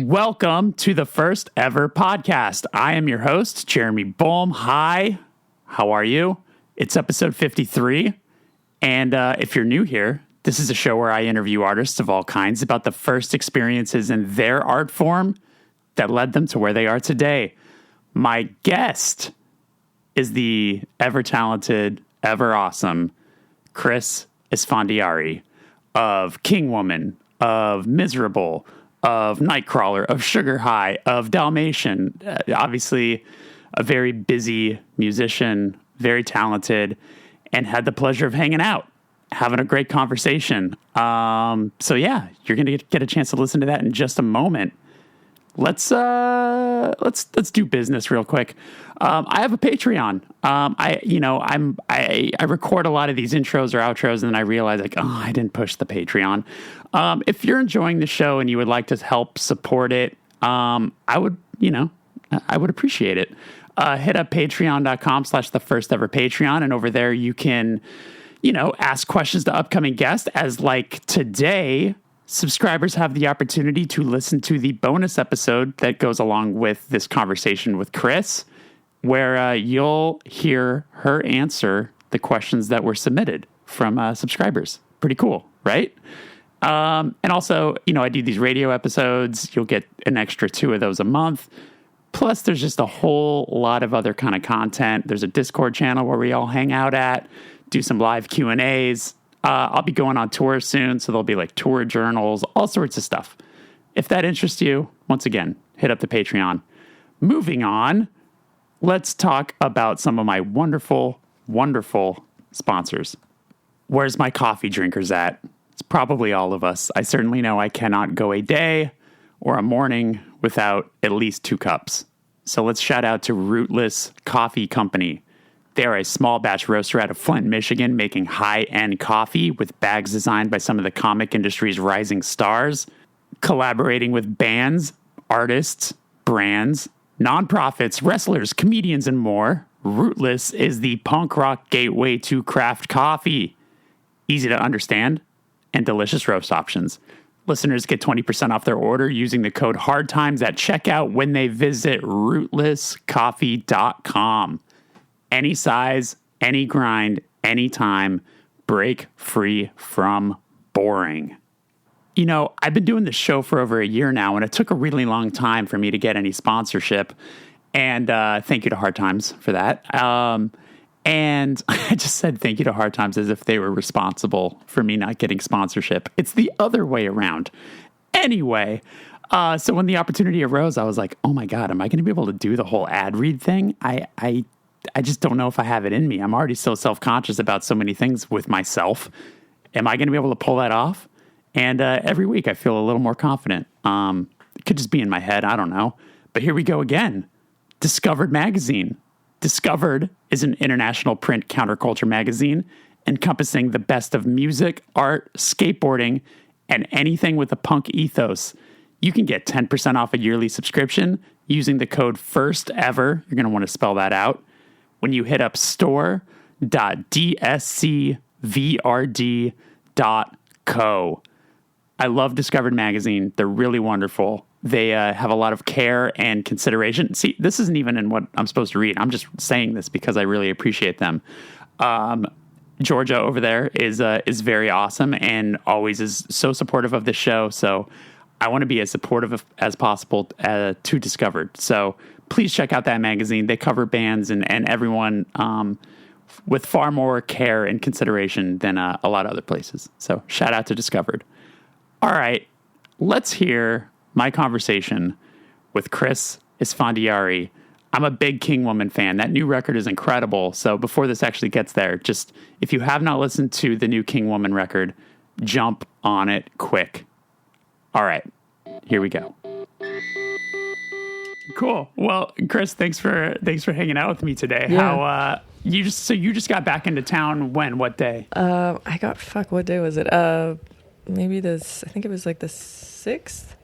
Welcome to the first ever podcast. I am your host, Jeremy Boehm. Hi, how are you? It's episode 53. And if you're new here, this is a show where I interview artists of all kinds about the first experiences in their art form that led them to where they are today. My guest is the ever-talented, ever-awesome Chris Esfandiari of King Woman, of Miserable, of Nightcrawler, of Sugar High, of Dalmatian. Obviously, a very busy musician, very talented, and had the pleasure of hanging out, having a great conversation. So yeah, you're going to get a chance to listen to that in just a moment. Let's do business real quick. I have a Patreon. I record a lot of these intros or outros, and then I realize I didn't push the Patreon. If you're enjoying the show and you would like to help support it, I would appreciate it. Hit up patreon.com/thefirsteverpatreon, and over there you can, ask questions to upcoming guests. As like today, subscribers have the opportunity to listen to the bonus episode that goes along with this conversation with Chris, where you'll hear her answer the questions that were submitted from subscribers. Pretty cool, right? And also, I do these radio episodes. You'll get an extra 2 of those a month. Plus, there's just a whole lot of other kind of content. There's a Discord channel where we all hang out at, do some live Q&As. I'll be going on tour soon, so there'll be like tour journals, all sorts of stuff. If that interests you, once again, hit up the Patreon. Moving on, let's talk about some of my wonderful, wonderful sponsors. Where's my coffee drinkers at? It's probably all of us. I certainly know I cannot go a day or a morning without at least 2 cups. So let's shout out to Rootless Coffee Company. They are a small batch roaster out of Flint, Michigan, making high-end coffee with bags designed by some of the comic industry's rising stars, collaborating with bands, artists, brands, nonprofits, wrestlers, comedians, and more. Rootless is the punk rock gateway to craft coffee. Easy to understand and delicious roast options. Listeners get 20% off their order using the code HARDTIMES at checkout when they visit rootlesscoffee.com. Any size, any grind, anytime, break free from boring. I've been doing this show for over a year now, and it took a really long time for me to get any sponsorship. And thank you to Hard Times for that. And I just said thank you to Hard Times as if they were responsible for me not getting sponsorship. It's the other way around. Anyway, so when the opportunity arose, I was like, oh my God, am I going to be able to do the whole ad read thing? I just don't know if I have it in me. I'm already so self-conscious about so many things with myself. Am I going to be able to pull that off? And every week I feel a little more confident. It could just be in my head. I don't know. But here we go again. Discovered Magazine. Discovered is an international print counterculture magazine encompassing the best of music, art, skateboarding, and anything with a punk ethos. You can get 10% off a yearly subscription using the code FIRSTEVER. You're going to want to spell that out when you hit up store.dscvrd.co. I love Discovered Magazine. They're really wonderful. They have a lot of care and consideration. See, this isn't even in what I'm supposed to read. I'm just saying this because I really appreciate them. Georgia over there is very awesome and always is so supportive of the show. So I want to be as supportive as possible to Discovered. So please check out that magazine. They cover bands and everyone with far more care and consideration than a lot of other places. So shout out to Discovered. All right, let's hear my conversation with Chris Esfandiari. I'm a big King Woman fan. That new record is incredible. So before this actually gets there, just if you have not listened to the new King Woman record, jump on it quick. All right, here we go. Cool. Well, Chris, thanks for hanging out with me today. Yeah. How you just got back into town when? What day? What day was it? Maybe I think it was like the 6th.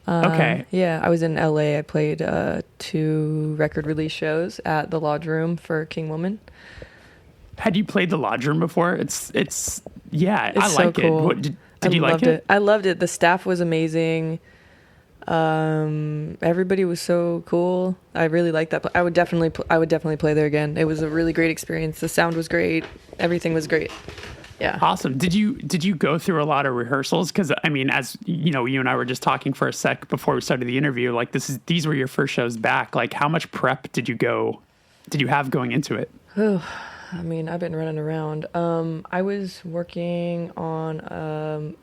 Okay. Yeah, I was in LA. I played 2 record release shows at the Lodge Room for King Woman. Had you played the Lodge Room before? It's I so like cool. it. Did you like it? I loved it. The staff was amazing. Everybody was so cool. I really liked that. I would definitely play there again. It was a really great experience. The sound was great. Everything was great. Yeah. Awesome. Did you go through a lot of rehearsals? Because I mean, as you know, you and I were just talking for a sec before we started the interview. Like these were your first shows back. Like, how much prep did you have going into it? Oh, I mean, I've been running around. I was working on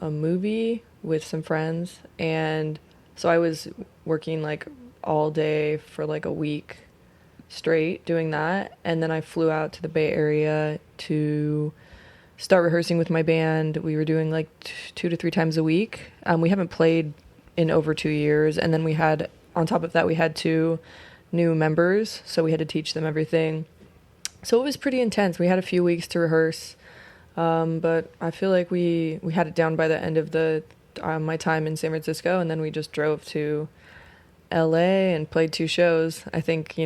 a movie with some friends, and so I was working like all day for like a week straight doing that, and then I flew out to the Bay Area to start rehearsing with my band. We were doing like 2 to 3 times a week. We haven't played in over 2 years, and then we had, on top of that, we had 2 new members, so we had to teach them everything. So it was pretty intense. We had a few weeks to rehearse, but I feel like we had it down by the end of my time in San Francisco, and then we just drove to LA and played 2 shows. I think,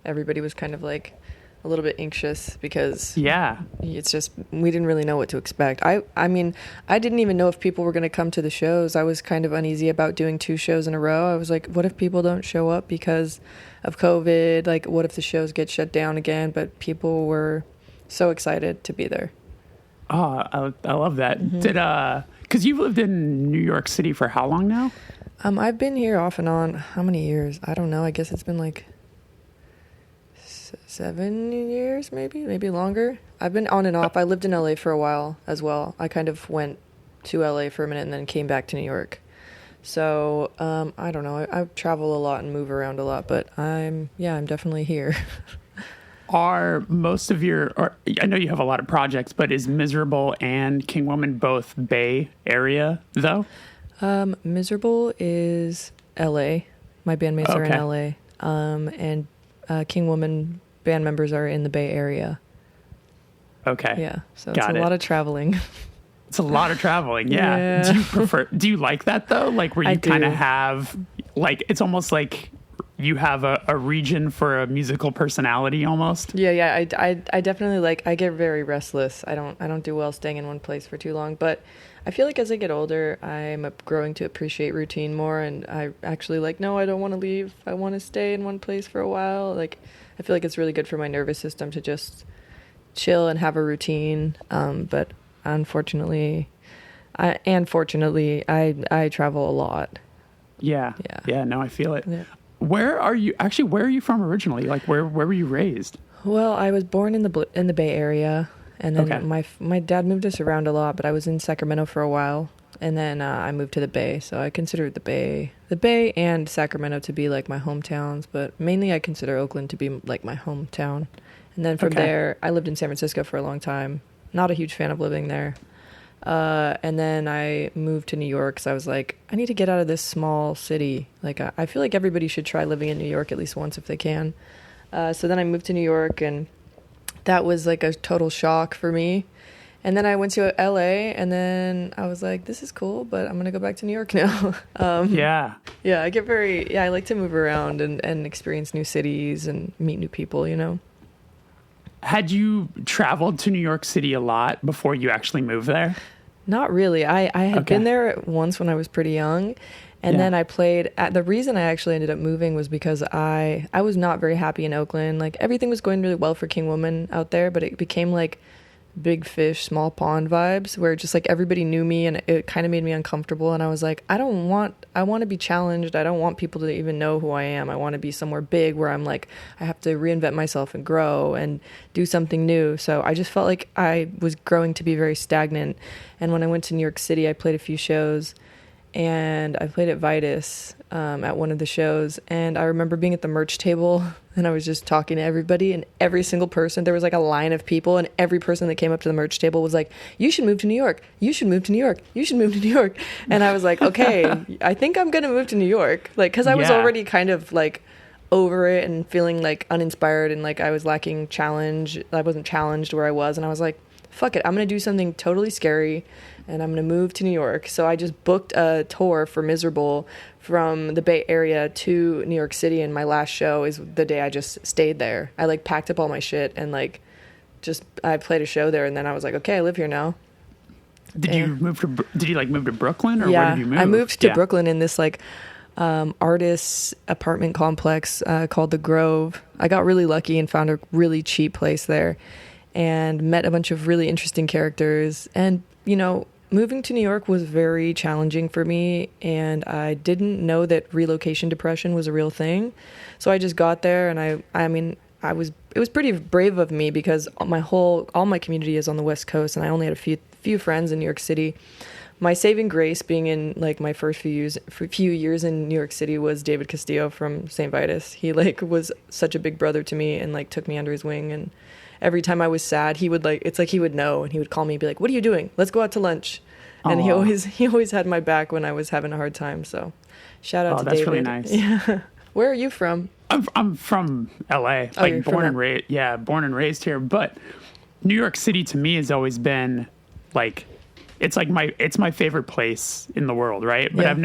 everybody was kind of like a little bit anxious because it's just, we didn't really know what to expect. I mean, I didn't even know if people were going to come to the shows. I was kind of uneasy about doing 2 shows in a row. I was like, what if people don't show up because of COVID? Like, what if the shows get shut down again? But people were so excited to be there. Oh, I love that. Mm-hmm. Because you've lived in New York City for how long now? I've been here off and on. How many years? I don't know. I guess it's been like 7 years, maybe longer. I've been on and off. I lived in LA for a while as well. I kind of went to LA for a minute and then came back to New York. So I don't know. I travel a lot and move around a lot, but I'm definitely here. Are most of I know you have a lot of projects, but is Miserable and King Woman both Bay Area though? Miserable is LA. My bandmates are in LA. And King Woman band members are in the Bay Area. Okay. Yeah. So it's a lot of traveling. It's a lot of traveling. Yeah. Do you like that though? Like where you kind of have, like, it's almost like you have a region for a musical personality almost. Yeah. I definitely I get very restless. I don't do well staying in one place for too long, but I feel like as I get older, I'm growing to appreciate routine more, and I actually no, I don't want to leave. I want to stay in one place for a while. Like, I feel like it's really good for my nervous system to just chill and have a routine. But unfortunately, I travel a lot. Yeah. No, I feel it. Yeah. Where are you from originally? Like, where were you raised? Well, I was born in the Bay Area. And then my dad moved us around a lot, but I was in Sacramento for a while, and then I moved to the Bay. So I consider the Bay and Sacramento to be like my hometowns, but mainly I consider Oakland to be like my hometown. And then from there, I lived in San Francisco for a long time. Not a huge fan of living there. And then I moved to New York because I was like, I need to get out of this small city. Like, I feel like everybody should try living in New York at least once if they can. So then I moved to New York, and that was like a total shock for me. And then I went to LA, and then I was like, this is cool, but I'm going to go back to New York now. Yeah, I like to move around and experience new cities and meet new people, Had you traveled to New York City a lot before you actually moved there? Not really. I had been there once when I was pretty young. And then I played the reason I actually ended up moving was because I was not very happy in Oakland. Like, everything was going really well for King Woman out there, but it became like big fish, small pond vibes where just like everybody knew me, and it kind of made me uncomfortable. And I was like, I want to be challenged. I don't want people to even know who I am. I want to be somewhere big where I'm like, I have to reinvent myself and grow and do something new. So I just felt like I was growing to be very stagnant. And when I went to New York City, I played a few shows. And I played at Vitus at one of the shows, and I remember being at the merch table, and I was just talking to everybody, and every single person, there was like a line of people, and every person that came up to the merch table was like, you should move to New York, you should move to New York, you should move to New York. And I was like, okay, I think I'm gonna move to New York, like, because I was already kind of like over it and feeling like uninspired, and like I was lacking challenge. I wasn't challenged where I was, and I was like, fuck it, I'm gonna do something totally scary, and I'm going to move to New York. So I just booked a tour for Miserable from the Bay Area to New York City, and my last show is the day I just stayed there. I like packed up all my shit and like I played a show there, and then I was like, okay, I live here now. Did you move to Brooklyn, or where did you move? I moved to Brooklyn in this like artists apartment complex called The Grove. I got really lucky and found a really cheap place there and met a bunch of really interesting characters. And, you know, moving to New York was very challenging for me, and I didn't know that relocation depression was a real thing. So I just got there, and it was pretty brave of me because all my community is on the West Coast, and I only had a few friends in New York City. My saving grace being in like my first few years in New York City was David Castillo from St. Vitus. He like was such a big brother to me and like took me under his wing, and every time I was sad, he would he would know, and he would call me and be like, "What are you doing? Let's go out to lunch." And he always had my back when I was having a hard time. So shout out to David. That's really nice. Yeah. Where are you from? I'm from LA, like born and raised. Yeah, born and raised here. But New York City to me has always been like, it's my favorite place in the world, right? But yeah. I've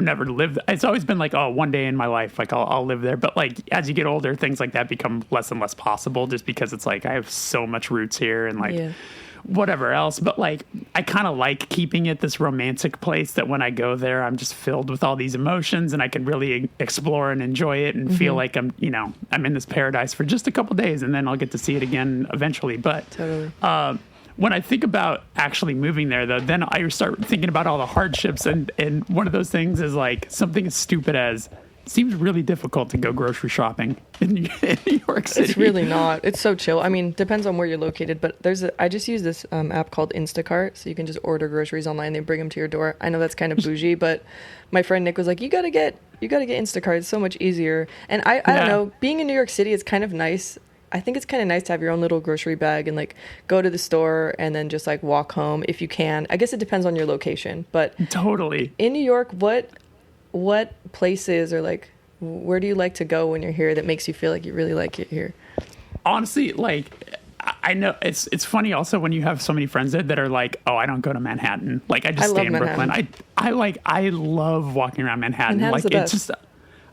never lived. It's always been like, oh, one day in my life, like I'll live there. But like as you get older, things like that become less and less possible, just because it's like I have so much roots here and like. Yeah. Whatever else, but like I kind of like keeping it this romantic place that when I go there I'm just filled with all these emotions and I can really explore and enjoy it and feel like I'm in this paradise for just a couple days and then I'll get to see it again eventually. But totally. When I think about actually moving there though, then I start thinking about all the hardships and one of those things is like something as stupid as it seems really difficult to go grocery shopping in New York City. It's really not. It's so chill. I mean, depends on where you're located, but I just use this app called Instacart, so you can just order groceries online. They bring them to your door. I know that's kind of bougie, but my friend Nick was like, you gotta get Instacart. It's so much easier. And I don't know, being in New York City, it's kind of nice. I think it's kind of nice to have your own little grocery bag and like go to the store and then just like walk home if you can. I guess it depends on your location, but totally. In New York, what places or like where do you like to go when you're here that makes you feel like you really like it here? Honestly, like I know it's funny also when you have so many friends that are like, oh, I don't go to Manhattan. Like I just stay in Brooklyn. I love walking around Manhattan. Manhattan's like the it's best. just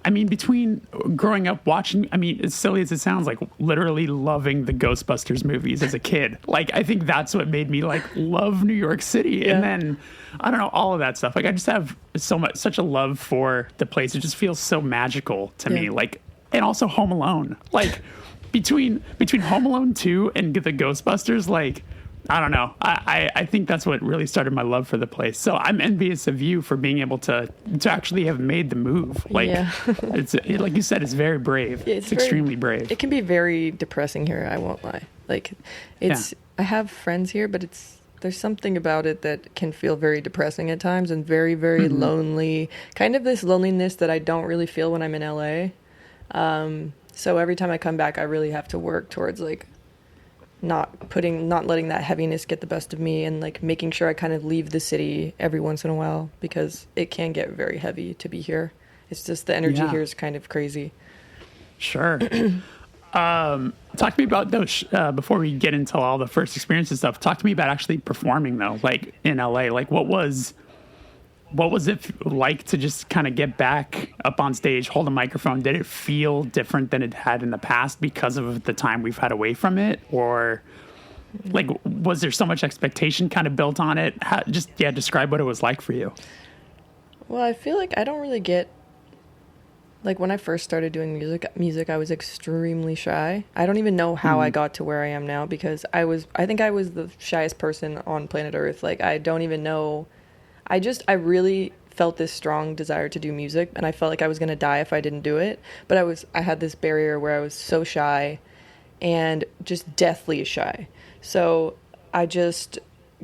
I mean, between growing up watching, I mean, as silly as it sounds, like literally loving the Ghostbusters movies as a kid. Like, I think that's what made me like love New York City. Yeah. And then, I don't know, all of that stuff. Like, I just have such a love for the place. It just feels so magical to me. Like, and also Home Alone. Like, between Home Alone 2 and the Ghostbusters, like, I don't know. I think that's what really started my love for the place. So I'm envious of you for being able to actually have made the move. Like, it's like you said, it's very brave. Yeah, it's extremely brave. It can be very depressing here. I won't lie. Like, I have friends here, but there's something about it that can feel very depressing at times and very, very lonely. Kind of this loneliness that I don't really feel when I'm in LA. So every time I come back, I really have to work towards like not letting that heaviness get the best of me and like making sure I kind of leave the city every once in a while because it can get very heavy to be here. It's just the energy here is kind of crazy. Sure. Talk to me about those before we get into all the first experiences stuff. Talk to me about actually performing though, like in LA. Like what was it like to just kind of get back up on stage, hold a microphone? Did it feel different than it had in the past because of the time we've had away from it? Or like, was there so much expectation kind of built on it? Describe what it was like for you. I feel like I don't really get, like when I first started doing music, I was extremely shy. I don't even know how I got to where I am now because I think I was the shyest person on planet Earth. Like, I don't even know. I really felt this strong desire to do music, and I felt like I was going to die if I didn't do it. But I had this barrier where I was so shy and just deathly shy. So I just,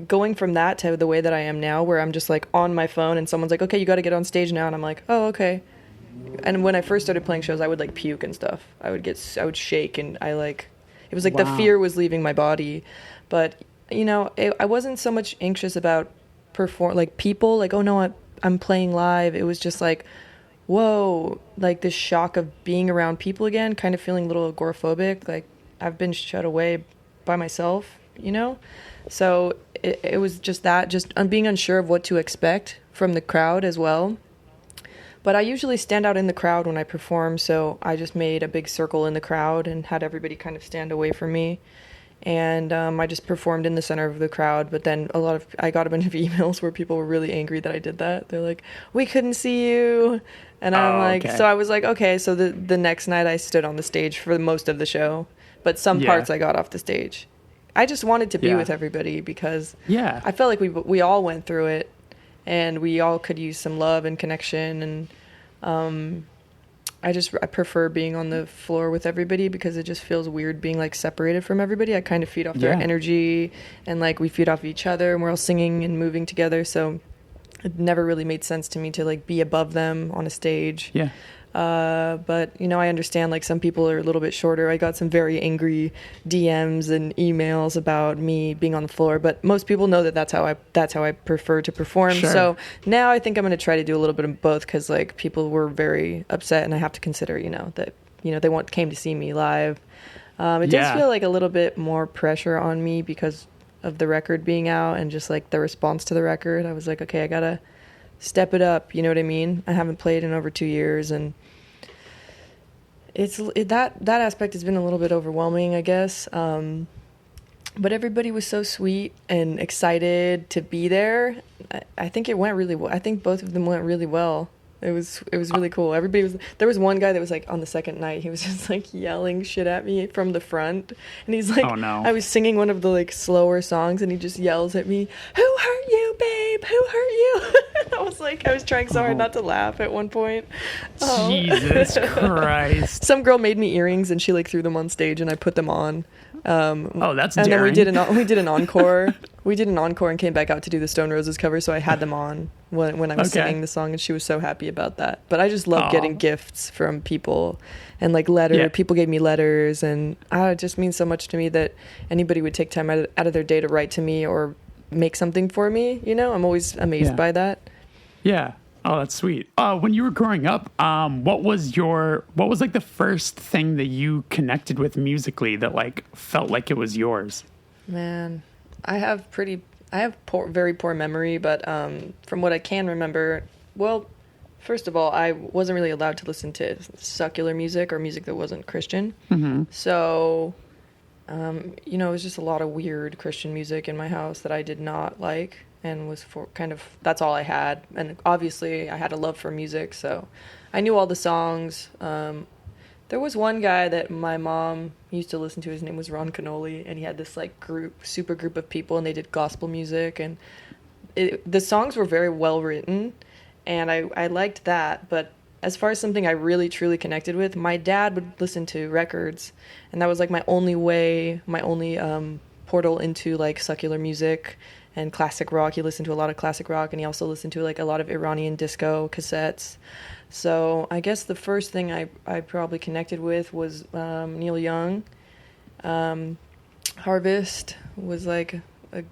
going from that to the way that I am now, where I'm just like on my phone and someone's like, okay, you got to get on stage now. And I'm like, oh, okay. And when I first started playing shows, I would like puke and stuff. I would shake and it was like the fear was leaving my body. But, I wasn't so much anxious about people like, oh no, I'm playing live. It was just like, whoa, like this shock of being around people again, kind of feeling a little agoraphobic. Like I've been shut away by myself, so it was just that, just being unsure of what to expect from the crowd as well. But I usually stand out in the crowd when I perform, so I just made a big circle in the crowd and had everybody kind of stand away from me. And I just performed in the center of the crowd. But then I got a bunch of emails where people were really angry that I did that. They're like, we couldn't see you. And I'm like, okay. so I was like, okay. So the next night I stood on the stage for most of the show, but some parts I got off the stage. I just wanted to be with everybody because I felt like we all went through it, and we all could use some love and connection. And I prefer being on the floor with everybody because it just feels weird being like separated from everybody. I kind of feed off their energy, and like we feed off each other, and we're all singing and moving together. So it never really made sense to me to like be above them on a stage. Yeah. But I understand like some people are a little bit shorter. I got some very angry DMs and emails about me being on the floor, but most people know that that's how I prefer to perform. Sure. So now I think I'm going to try to do a little bit of both, because like people were very upset, and I have to consider that they came to see me live. It does feel like a little bit more pressure on me because of the record being out and just like the response to the record. I was like, okay, I gotta step it up, you know what I mean? I haven't played in over 2 years, and that aspect has been a little bit overwhelming, I guess. But everybody was so sweet and excited to be there. I think it went really well. I think both of them went really well. It was really cool. There was one guy that was like on the second night, he was just like yelling shit at me from the front, and he's like, oh no, I was singing one of the like slower songs, and he just yells at me, "Who hurt you, babe? Who hurt you?" I was trying so hard not to laugh at one point. Jesus Christ. Some girl made me earrings, and she like threw them on stage, and I put them on. That's and daring. then we did an encore. We did an encore and came back out to do the Stone Roses cover, so I had them on when I was singing the song, and she was so happy about that. But I just love getting gifts from people, and like people gave me letters, and it just means so much to me that anybody would take time out of their day to write to me or make something for me. I'm always amazed by that. Yeah. Oh, that's sweet. When you were growing up, what was like the first thing that you connected with musically that like felt like it was yours? Man, I have very poor memory, but from what I can remember, well, first of all, I wasn't really allowed to listen to secular music or music that wasn't Christian. Mm-hmm. So, it was just a lot of weird Christian music in my house that I did not like. And was that's all I had. And obviously I had a love for music, so I knew all the songs. There was one guy that my mom used to listen to. His name was Ron Canoli, and he had this like super group of people, and they did gospel music, and the songs were very well written, and I liked that. But as far as something I really truly connected with, my dad would listen to records, and that was like my only portal into like secular music and classic rock. He listened to a lot of classic rock, and he also listened to like a lot of Iranian disco cassettes. So I guess the first thing I probably connected with was Neil Young. Harvest was like a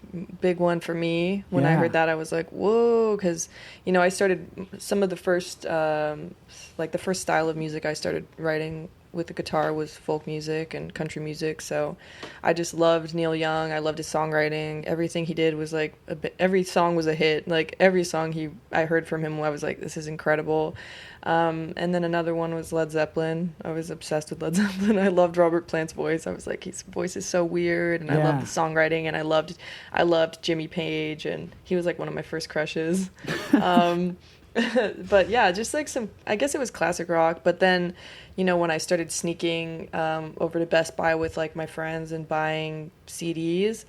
big one for me. When I heard that, I was like, whoa, because I started some of the first the first style of music I started writing with the guitar was folk music and country music. So I just loved Neil Young. I loved his songwriting. Everything he did was like every song was a hit. Like every song I heard from him, I was like, this is incredible. And then another one was Led Zeppelin. I was obsessed with Led Zeppelin. I loved Robert Plant's voice. I was like, his voice is so weird, and I loved the songwriting, and I loved Jimmy Page, and he was like one of my first crushes. But yeah, just like I guess it was classic rock. But then, when I started sneaking over to Best Buy with like my friends and buying CDs,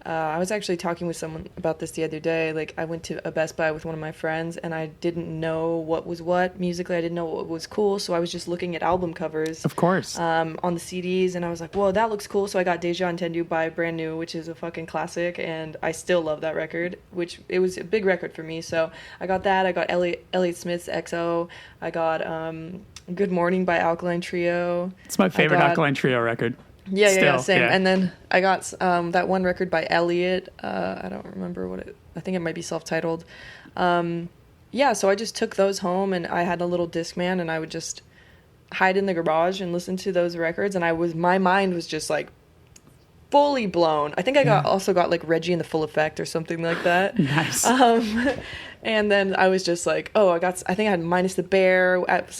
I was actually talking with someone about this the other day. Like, I went to a Best Buy with one of my friends, and I didn't know what was what musically. I didn't know what was cool, so I was just looking at album covers. Of course. On the CDs, and I was like, whoa, that looks cool. So I got Deja Entendu by Brand New, which is a fucking classic, and I still love that record, which it was a big record for me. So I got that. I got Elliott Smith's XO. I got Good Morning by Alkaline Trio. It's my favorite Alkaline Trio record. Yeah, same. Yeah. And then I got that one record by Elliott. I don't remember I think it might be self-titled. So I just took those home, and I had a little Discman, and I would just hide in the garage and listen to those records. And my mind was just like fully blown. I think I also got like Reggie and the Full Effect or something like that. Nice. And then I was just like, I think I had Minus the Bear at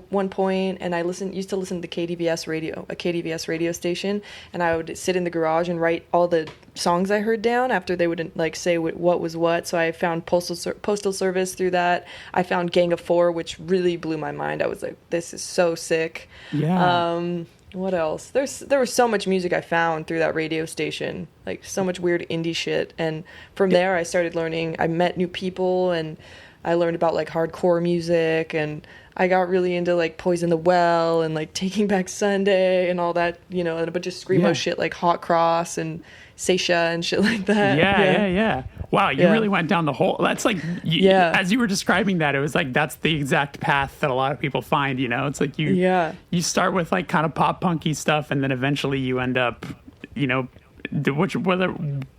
one point, and I used to listen to KDVS radio, a KDVS radio station, and I would sit in the garage and write all the songs I heard down after they would like say what was what. So I found Postal Service through that. I found Gang of Four, which really blew my mind. I was like, this is so sick. Yeah. What else? There was so much music I found through that radio station, like so much weird indie shit. And from there I started learning, I met new people, and I learned about like hardcore music, and I got really into like Poison the Well and like Taking Back Sunday and all that, and a bunch of screamo shit like Hot Cross and Seisha and shit like that. Yeah. Wow, you really went down the whole. That's like, as you were describing that, it was like that's the exact path that a lot of people find. It's like you start with like kind of pop punky stuff, and then eventually you end up,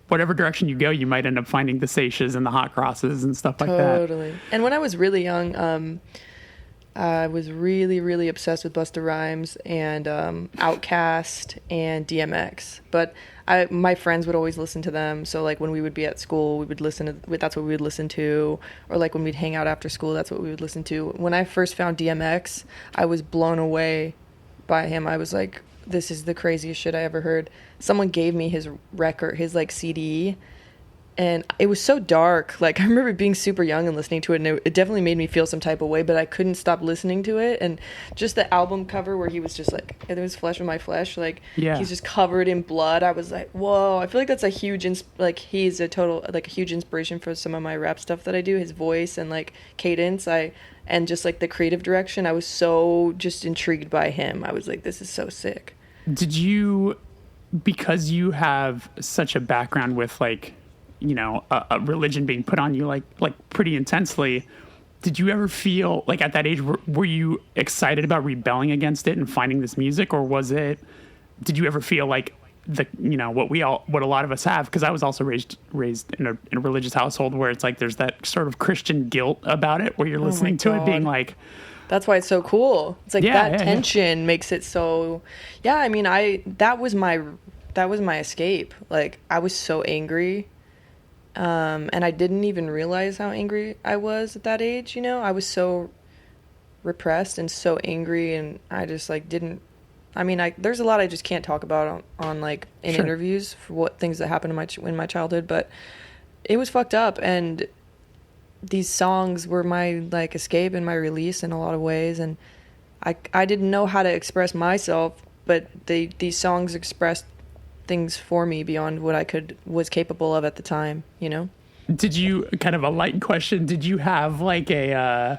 whatever direction you go, you might end up finding the Seishas and the Hot Crosses and stuff like that. Totally. And when I was really young, I was really, really obsessed with Busta Rhymes and Outkast and DMX. But my friends would always listen to them. So like when we would be at school, that's what we would listen to. Or like when we'd hang out after school, that's what we would listen to. When I first found DMX, I was blown away by him. I was like, this is the craziest shit I ever heard. Someone gave me his record, his like CD. And it was so dark. Like, I remember being super young and listening to it, and it definitely made me feel some type of way, but I couldn't stop listening to it. And just the album cover where he was just like, it was flesh of my flesh. Like, he's just covered in blood. I was like, whoa. I feel like that's a huge, he's a huge inspiration for some of my rap stuff that I do. His voice and, like, cadence. And just, like, the creative direction. I was so just intrigued by him. I was like, this is so sick. Did you, because you have such a background with, like, a religion being put on you like pretty intensely, did you ever feel like at that age were you excited about rebelling against it and finding this music, or did you ever feel like what a lot of us have, because I was also raised in a religious household where it's like there's that sort of Christian guilt about it where you're listening to it being like, that's why it's so cool. It's like tension makes it so. I mean, that was my escape. Like, I was so angry. And I didn't even realize how angry I was at that age, I was so repressed and so angry, and I just like didn't. I mean, there's a lot I just can't talk about on like in interviews for what things that happened in my childhood, but it was fucked up, and these songs were my like escape and my release in a lot of ways, and I didn't know how to express myself, but these songs expressed things for me beyond what I was capable of at the time, Did you, kind of a light question, did you have like a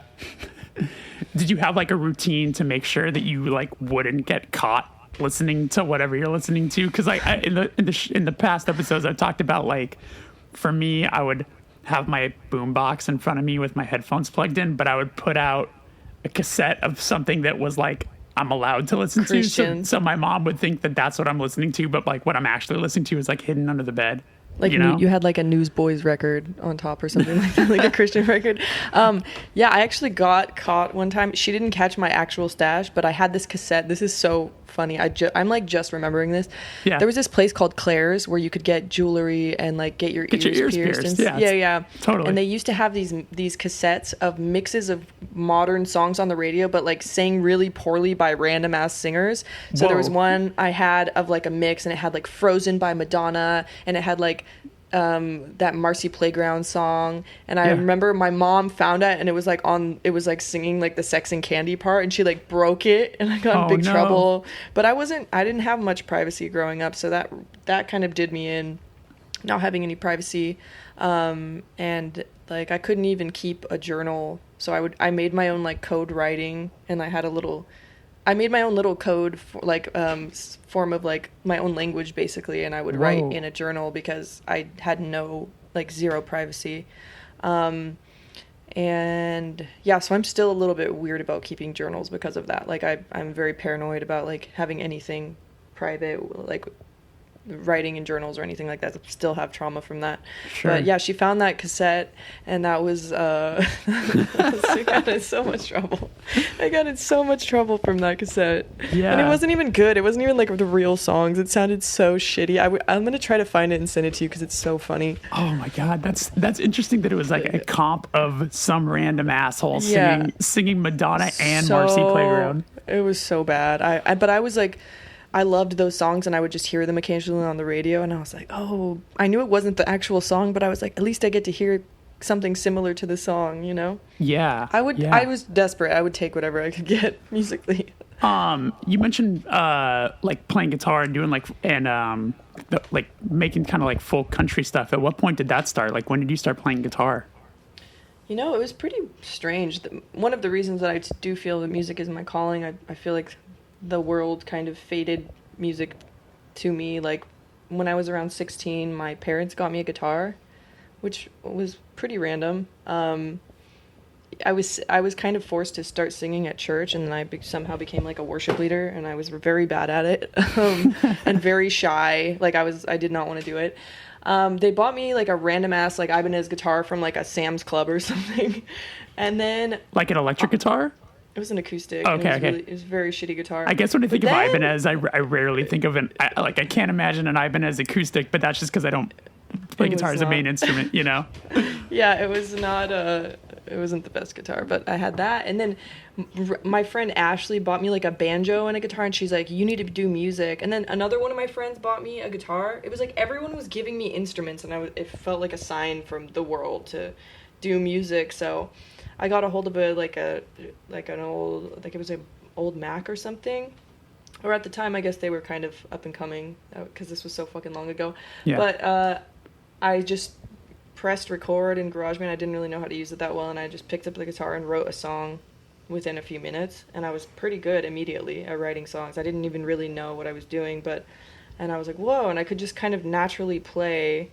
routine to make sure that you like wouldn't get caught listening to whatever you're listening to? Because in the past episodes I've talked about, like, for me, I would have my boombox in front of me with my headphones plugged in, but I would put out a cassette of something that was like I'm allowed to listen to. So my mom would think that that's what I'm listening to, but like what I'm actually listening to is like hidden under the bed. Like, you had like a Newsboys record on top or something like that, like a Christian record. I actually got caught one time. She didn't catch my actual stash, but I had this cassette. This is so funny. I'm like just remembering this. Yeah. There was this place called Claire's where you could get jewelry and like get your ears pierced. Yeah. Totally. And they used to have these cassettes of mixes of modern songs on the radio, but like sang really poorly by random ass singers. So There was one I had of like a mix, and it had like Frozen by Madonna, and it had like that Marcy Playground song, and I remember my mom found it, and it was like singing like the Sex and Candy part, and she like broke it, and I got in big trouble. But I didn't have much privacy growing up, so that kind of did me in, not having any privacy, and like I couldn't even keep a journal, so I made my own like code writing, and I made my own little code for like form of like my own language basically, and I would write in a journal because I had zero privacy. So I'm still a little bit weird about keeping journals because of that. Like I'm very paranoid about like having anything private like writing in journals or anything like that. I still have trauma from that. Sure. But yeah, she found that cassette, and that was I got in so much trouble. I got in so much trouble from that cassette. Yeah. And it wasn't even good. It wasn't even like the real songs. It sounded so shitty. I'm gonna try to find it and send it to you because it's so funny. Oh my God, that's interesting that it was like a comp of some random asshole singing Madonna and Marcy Playground. It was so bad. But I was like, I loved those songs, and I would just hear them occasionally on the radio, and I was like, oh, I knew it wasn't the actual song, but I was like, at least I get to hear something similar to the song, you know? Yeah. I was desperate. I would take whatever I could get musically. You mentioned like playing guitar and doing like making kind of like full country stuff. At what point did that start? Like, when did you start playing guitar? You know, it was pretty strange. One of the reasons that I do feel that music is my calling, I feel like the world kind of faded music to me. Like, when I was around 16, my parents got me a guitar, which was pretty random. I was kind of forced to start singing at church, and then I somehow became like a worship leader, and I was very bad at it, and very shy. Like, I did not want to do it. They bought me like a random ass like Ibanez guitar from like a Sam's Club or something, and then like an electric guitar. It was an acoustic. Okay, it was a very shitty guitar. I guess when I think of Ibanez, I rarely think of I can't imagine an Ibanez acoustic, but that's just because I don't play guitar as a main instrument, you know? Yeah, it was not it wasn't the best guitar, but I had that. And then my friend Ashley bought me like a banjo and a guitar, and she's like, you need to do music. And then another one of my friends bought me a guitar. It was like everyone was giving me instruments, and it felt like a sign from the world to do music. So I got a hold of it an old Mac or something. Or at the time, I guess they were kind of up and coming because this was so fucking long ago. Yeah. But I just pressed record in GarageBand. I didn't really know how to use it that well, and I just picked up the guitar and wrote a song within a few minutes. And I was pretty good immediately at writing songs. I didn't even really know what I was doing, and I was like, whoa, and I could just kind of naturally play.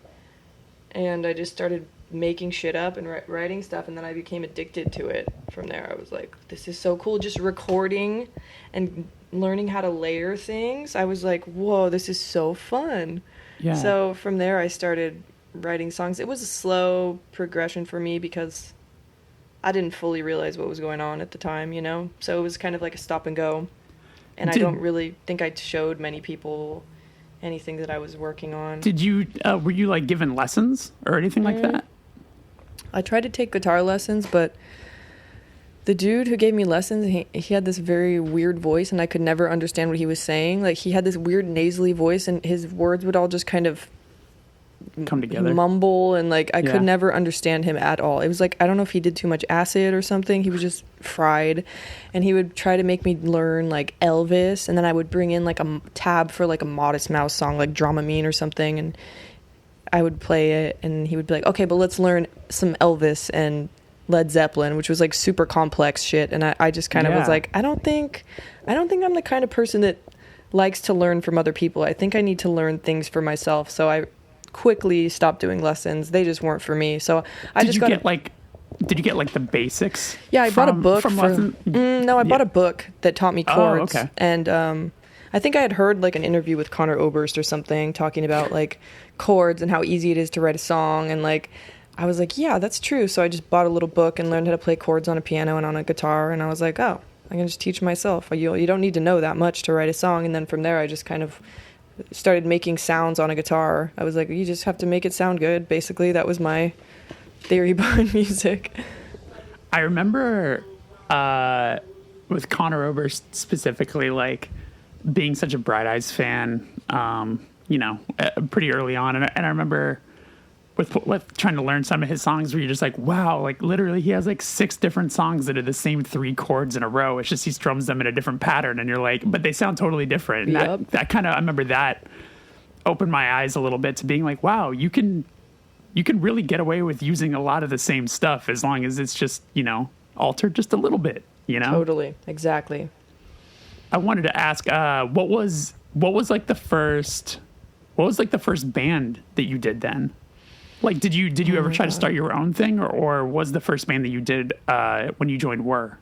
And I just started making shit up and writing stuff, and then I became addicted to it from there. I was like, this is so cool, just recording and learning how to layer things. I was like, whoa, this is so fun. Yeah. So from there I started writing songs. It was a slow progression for me because I didn't fully realize what was going on at the time, you know? So it was kind of like a stop and go, and I don't really think I showed many people anything that I was working on. Did you were you like given lessons or anything like that? I tried to take guitar lessons, but the dude who gave me lessons, he had this very weird voice, and I could never understand what he was saying. Like, he had this weird nasally voice, and his words would all just kind of come together, mumble, and like I could never understand him at all. It was like, I don't know if he did too much acid or something. He was just fried, and he would try to make me learn like Elvis, and then I would bring in like a tab for like a Modest Mouse song, like Dramamine or something, and I would play it, and he would be like, okay, but let's learn some Elvis and Led Zeppelin, which was like super complex shit. And I just kind of was like, I don't think I'm the kind of person that likes to learn from other people. I think I need to learn things for myself. So I quickly stopped doing lessons. They just weren't for me. So did you get like the basics? Yeah, I bought a book. I bought a book that taught me chords. Oh, okay. And I think I had heard like an interview with Conor Oberst or something talking about like chords and how easy it is to write a song, and like I was like, yeah, that's true. So I just bought a little book and learned how to play chords on a piano and on a guitar, and I was like, oh, I can just teach myself. You don't need to know that much to write a song. And then from there I just kind of started making sounds on a guitar. I was like, you just have to make it sound good. Basically, that was my theory behind music. I remember with Conor Oberst specifically, like being such a Bright Eyes fan, pretty early on. And I remember with trying to learn some of his songs where you're just like, wow, like literally he has like 6 different songs that are the same 3 chords in a row. It's just he strums them in a different pattern, and you're like, but they sound totally different. And that kind of, I remember that opened my eyes a little bit to being like, wow, you can really get away with using a lot of the same stuff as long as it's just, altered just a little bit, Totally. Exactly. I wanted to ask, what was like the first band that you did then? Like, did you ever try to start your own thing, or was the first band that you did when you joined Whir?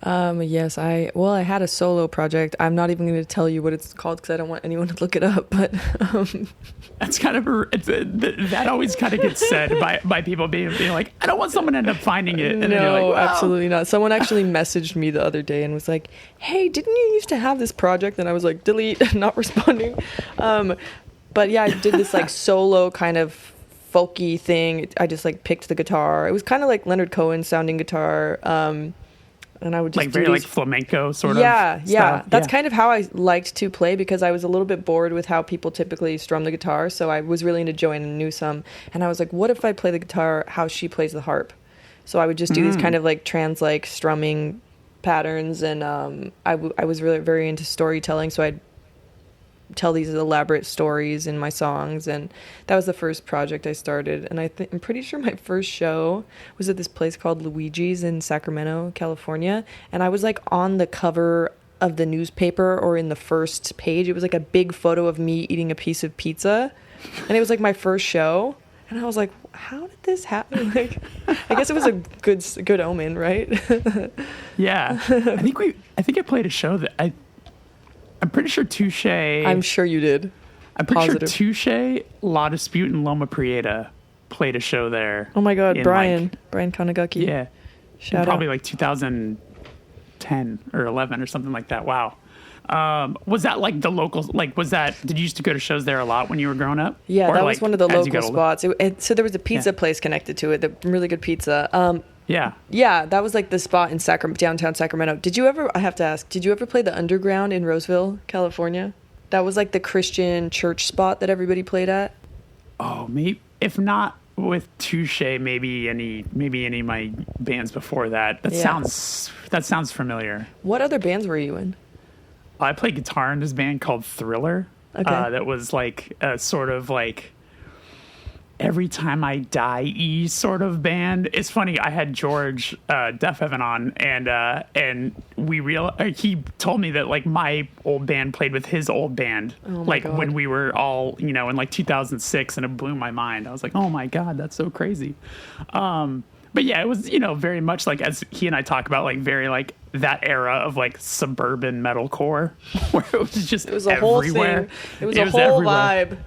Yes, I had a solo project. I'm not even going to tell you what it's called because I don't want anyone to look it up, but that's kind of that always kind of gets said by people being like, I don't want someone to end up finding it. And no, like, well. Absolutely not. Someone actually messaged me the other day and was like, hey, didn't you used to have this project? And I was like, delete, not responding. But yeah, I did this like solo kind of folky thing. I just like picked the guitar. It was kind of like Leonard Cohen sounding guitar. And I would just like very like flamenco sort of. Yeah. That's kind of how I liked to play because I was a little bit bored with how people typically strum the guitar. So I was really into Joanne Newsom. And I was like, what if I play the guitar how she plays the harp? So I would just do these kind of like trans-like strumming patterns. And I was really very into storytelling. So I'd tell these elaborate stories in my songs, and that was the first project I started. And I'm pretty sure my first show was at this place called Luigi's in Sacramento, California, and I was like on the cover of the newspaper or in the first page. It was like a big photo of me eating a piece of pizza, and it was like my first show, and I was like, how did this happen? Like, I guess it was a good omen, right? Yeah. I think I played a show that I'm pretty sure Touche. I'm sure you did. I'm pretty sure Touche, La Dispute, and Loma Prieta played a show there. Oh my God, Brian Kanagaki. Yeah. Shout probably out. like 2010 or 11 or something like that. Wow. Was that like the local, like, did you used to go to shows there a lot when you were growing up? Yeah, or that was one of the local spots. So there was a pizza Yeah. place connected to it, the really good pizza. Yeah. Yeah, that was like the spot in downtown Sacramento. I have to ask, did you ever play the Underground in Roseville, California? That was like the Christian church spot that everybody played at. Oh, maybe, if not with Touche, maybe any of my bands before that. That sounds familiar. What other bands were you in? I played guitar in this band called Thriller. Okay. That was like a sort of like Every Time I Die sort of band. It's funny. I had George Deaf Evan on, and he told me that like my old band played with his old band, like God. when we were all in like 2006, and it blew my mind. I was like, oh my God, that's so crazy. But yeah, it was very much like, as he and I talk about, like very like that era of like suburban metalcore, where it was just a whole everywhere. thing. It was a whole vibe.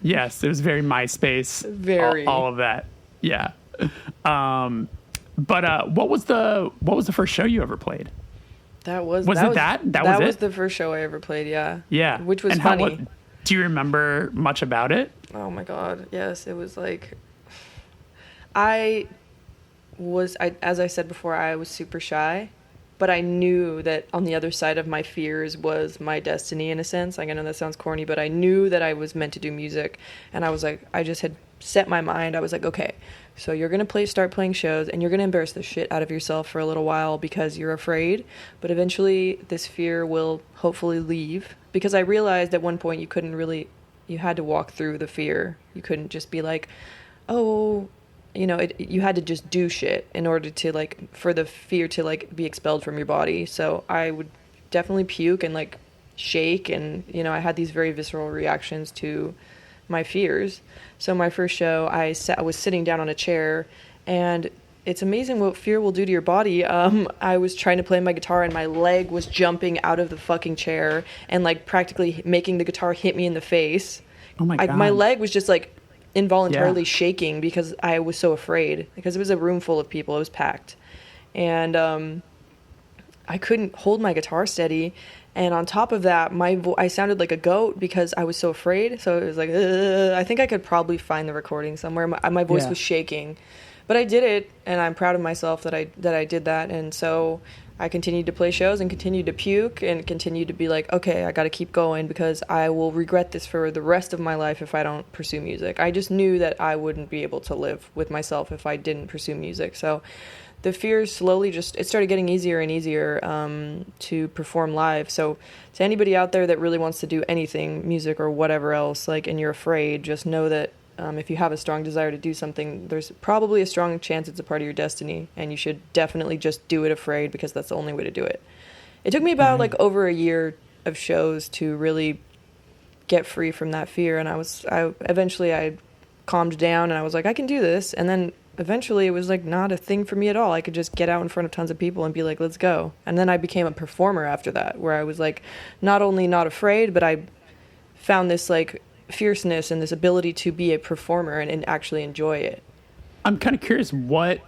Yes, it was very MySpace. Very. All of that. Yeah. But what was the first show you ever played? That was That was the first show I ever played, yeah. Yeah. Which was funny. Do you remember much about it? Oh my God. Yes, it was like as I said before, I was super shy, but I knew that on the other side of my fears was my destiny in a sense. Like, I know that sounds corny, but I knew that I was meant to do music. And I was like, I just had set my mind. I was like, okay, so you're going to start playing shows, and you're going to embarrass the shit out of yourself for a little while because you're afraid. But eventually this fear will hopefully leave, because I realized at one point you had to walk through the fear. You couldn't just be like, oh, you had to just do shit in order to like, for the fear to like be expelled from your body. So I would definitely puke and like shake, and I had these very visceral reactions to my fears. So my first show, I was sitting down on a chair, and it's amazing what fear will do to your body. I was trying to play my guitar, and my leg was jumping out of the fucking chair and like practically making the guitar hit me in the face. Oh my God. My leg was just like involuntarily shaking because I was so afraid, because it was a room full of people. It was packed, and I couldn't hold my guitar steady. And on top of that, I sounded like a goat because I was so afraid. So it was like, I think I could probably find the recording somewhere. My voice was shaking, but I did it, and I'm proud of myself that I did that. And so I continued to play shows and continued to puke and continued to be like, okay, I got to keep going because I will regret this for the rest of my life if I don't pursue music. I just knew that I wouldn't be able to live with myself if I didn't pursue music. So the fears slowly it started getting easier and easier to perform live. So to anybody out there that really wants to do anything, music or whatever else, like, and you're afraid, just know that if you have a strong desire to do something, there's probably a strong chance it's a part of your destiny, and you should definitely just do it afraid, because that's the only way to do it. It took me about like over a year of shows to really get free from that fear, and I eventually calmed down, and I was like, I can do this. And then eventually it was like not a thing for me at all. I could just get out in front of tons of people and be like, let's go. And then I became a performer after that, where I was like not only not afraid, but I found this like fierceness and this ability to be a performer and actually enjoy it. I'm kind of curious, what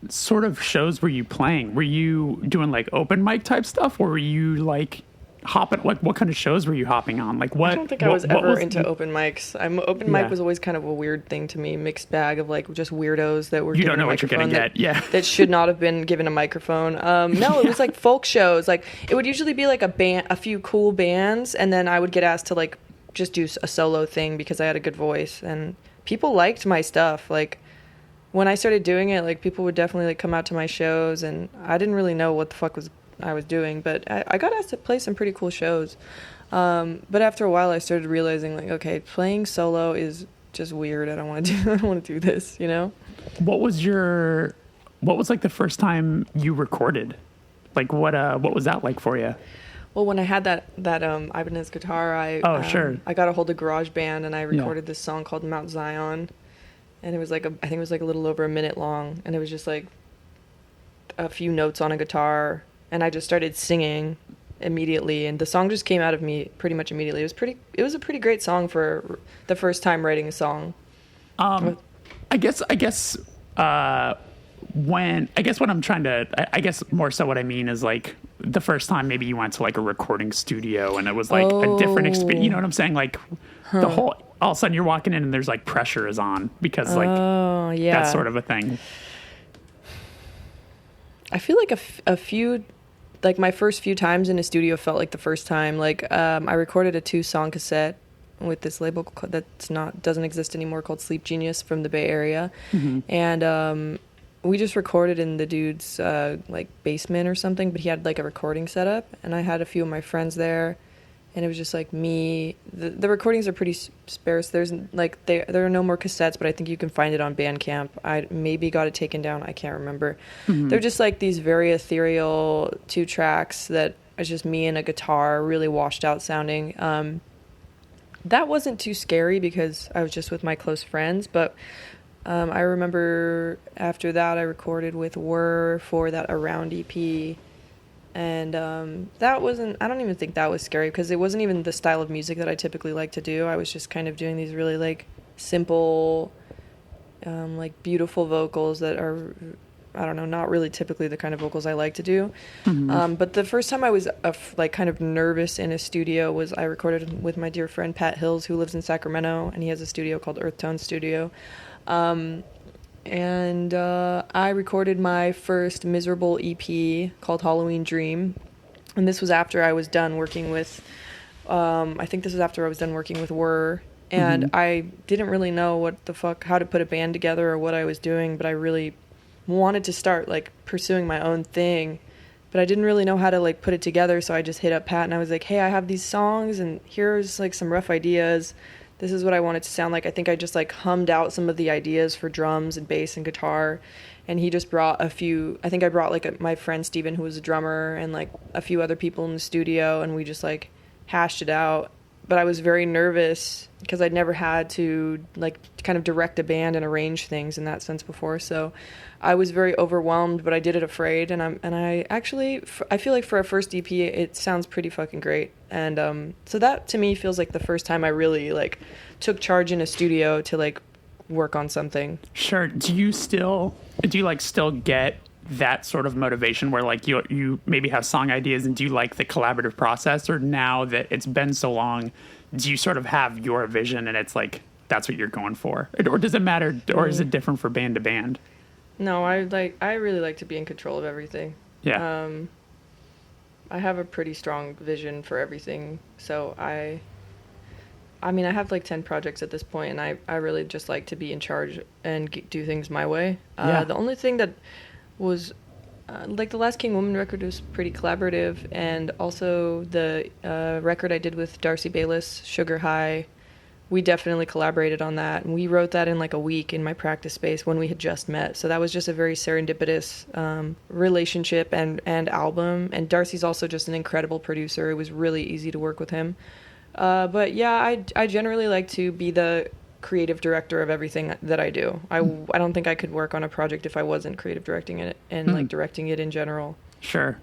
sort of shows were you playing? Were you doing like open mic type stuff, or were you like hopping, like what kind of shows were you hopping on? Like what? I don't think I was ever into open mics. Open mic was always kind of a weird thing to me, mixed bag of like just weirdos that were you don't know what you're gonna get. That should not have been given a microphone. No, it was like folk shows. Like it would usually be like a few cool bands, and then I would get asked to like just do a solo thing because I had a good voice, and people liked my stuff. Like when I started doing it, like people would definitely like come out to my shows, and I didn't really know what the fuck I was doing, but I got asked to play some pretty cool shows. But after a while I started realizing like, okay, playing solo is just weird. I don't want to do this, you know? What was like the first time you recorded? Like what was that like for you? Well, when I had that Ibanez guitar, I got a hold of GarageBand and I recorded this song called Mount Zion, and it was like I think it was like a little over a minute long, and it was just like a few notes on a guitar, and I just started singing immediately, and the song just came out of me pretty much immediately. It was a pretty great song for the first time writing a song. I guess what I'm trying to, I guess more so what I mean is like the first time maybe you went to like a recording studio and it was like a different experience. You know what I'm saying? Like the whole, all of a sudden you're walking in and there's like pressure is on because like that's sort of a thing. I feel like a few, like my first few times in a studio felt like the first time. Like I recorded a 2-song cassette with this label doesn't exist anymore, called Sleep Genius, from the Bay Area, and we just recorded in the dude's like basement or something. But he had like a recording setup, and I had a few of my friends there, and it was just like me. The recordings are pretty sparse. There's like there are no more cassettes, but I think you can find it on Bandcamp. I maybe got it taken down. I can't remember. They're just like these very ethereal 2 tracks that is just me and a guitar, really washed out sounding. That wasn't too scary because I was just with my close friends, but I remember after that I recorded with Whir for that Around EP, and that wasn't, I don't even think that was scary because it wasn't even the style of music that I typically like to do. I was just kind of doing these really like simple, like beautiful vocals that are, I don't know, not really typically the kind of vocals I like to do. But the first time I was like kind of nervous in a studio was I recorded with my dear friend Pat Hills, who lives in Sacramento, and he has a studio called Earth Tone Studio. And I recorded my first miserable EP called Halloween Dream, and this was after I was done working with I think this was after I was done working with Whir, and I didn't really know how to put a band together or what I was doing, but I really wanted to start like pursuing my own thing, but I didn't really know how to like put it together. So I just hit up Pat and I was like, hey, I have these songs and here's like some rough ideas. This is what I want it to sound like. I think I just like hummed out some of the ideas for drums and bass and guitar, and he just brought a few. I think I brought like my friend Steven, who was a drummer, and like a few other people in the studio, and we just like hashed it out. But I was very nervous because I'd never had to like kind of direct a band and arrange things in that sense before. So I was very overwhelmed, but I did it afraid. And I actually feel like for a first EP, it sounds pretty fucking great. And so that to me feels like the first time I really like took charge in a studio to like work on something. Sure. Do you still get that sort of motivation where like you maybe have song ideas, and do you like the collaborative process, or now that it's been so long, do you sort of have your vision and it's like that's what you're going for, or does it matter, or is it different for band to band? No, I really like to be in control of everything. I have a pretty strong vision for everything, so I mean, I have like 10 projects at this point, and I really just like to be in charge and do things my way. The only thing that was like the last King Woman record was pretty collaborative, and also the record I did with Darcy Bayless, Sugar High, we definitely collaborated on that, and we wrote that in like a week in my practice space when we had just met. So that was just a very serendipitous relationship and album, and Darcy's also just an incredible producer. It was really easy to work with him. But yeah, I generally like to be the creative director of everything that I do. I don't think I could work on a project if I wasn't creative directing it and like directing it in general. Sure.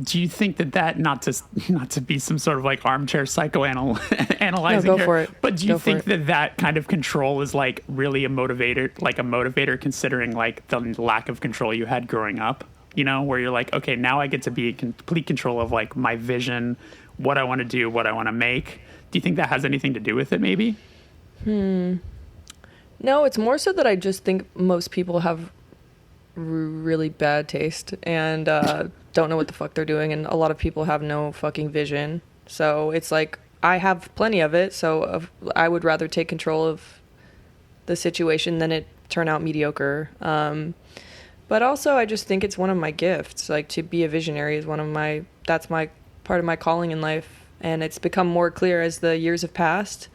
Do you think that not to be some sort of like armchair psychoanalyzing go here, for it. But do you think that kind of control is like really a motivator considering like the lack of control you had growing up, you know, where you're like, okay, now I get to be in complete control of like my vision, what I want to do, what I want to make. Do you think that has anything to do with it maybe? No, it's more so that I just think most people have really bad taste and don't know what the fuck they're doing, and a lot of people have no fucking vision. So it's like I have plenty of it, so I would rather take control of the situation than it turn out mediocre. But also I just think it's one of my gifts. Like, to be a visionary is that's my part of my calling in life, and it's become more clear as the years have passed.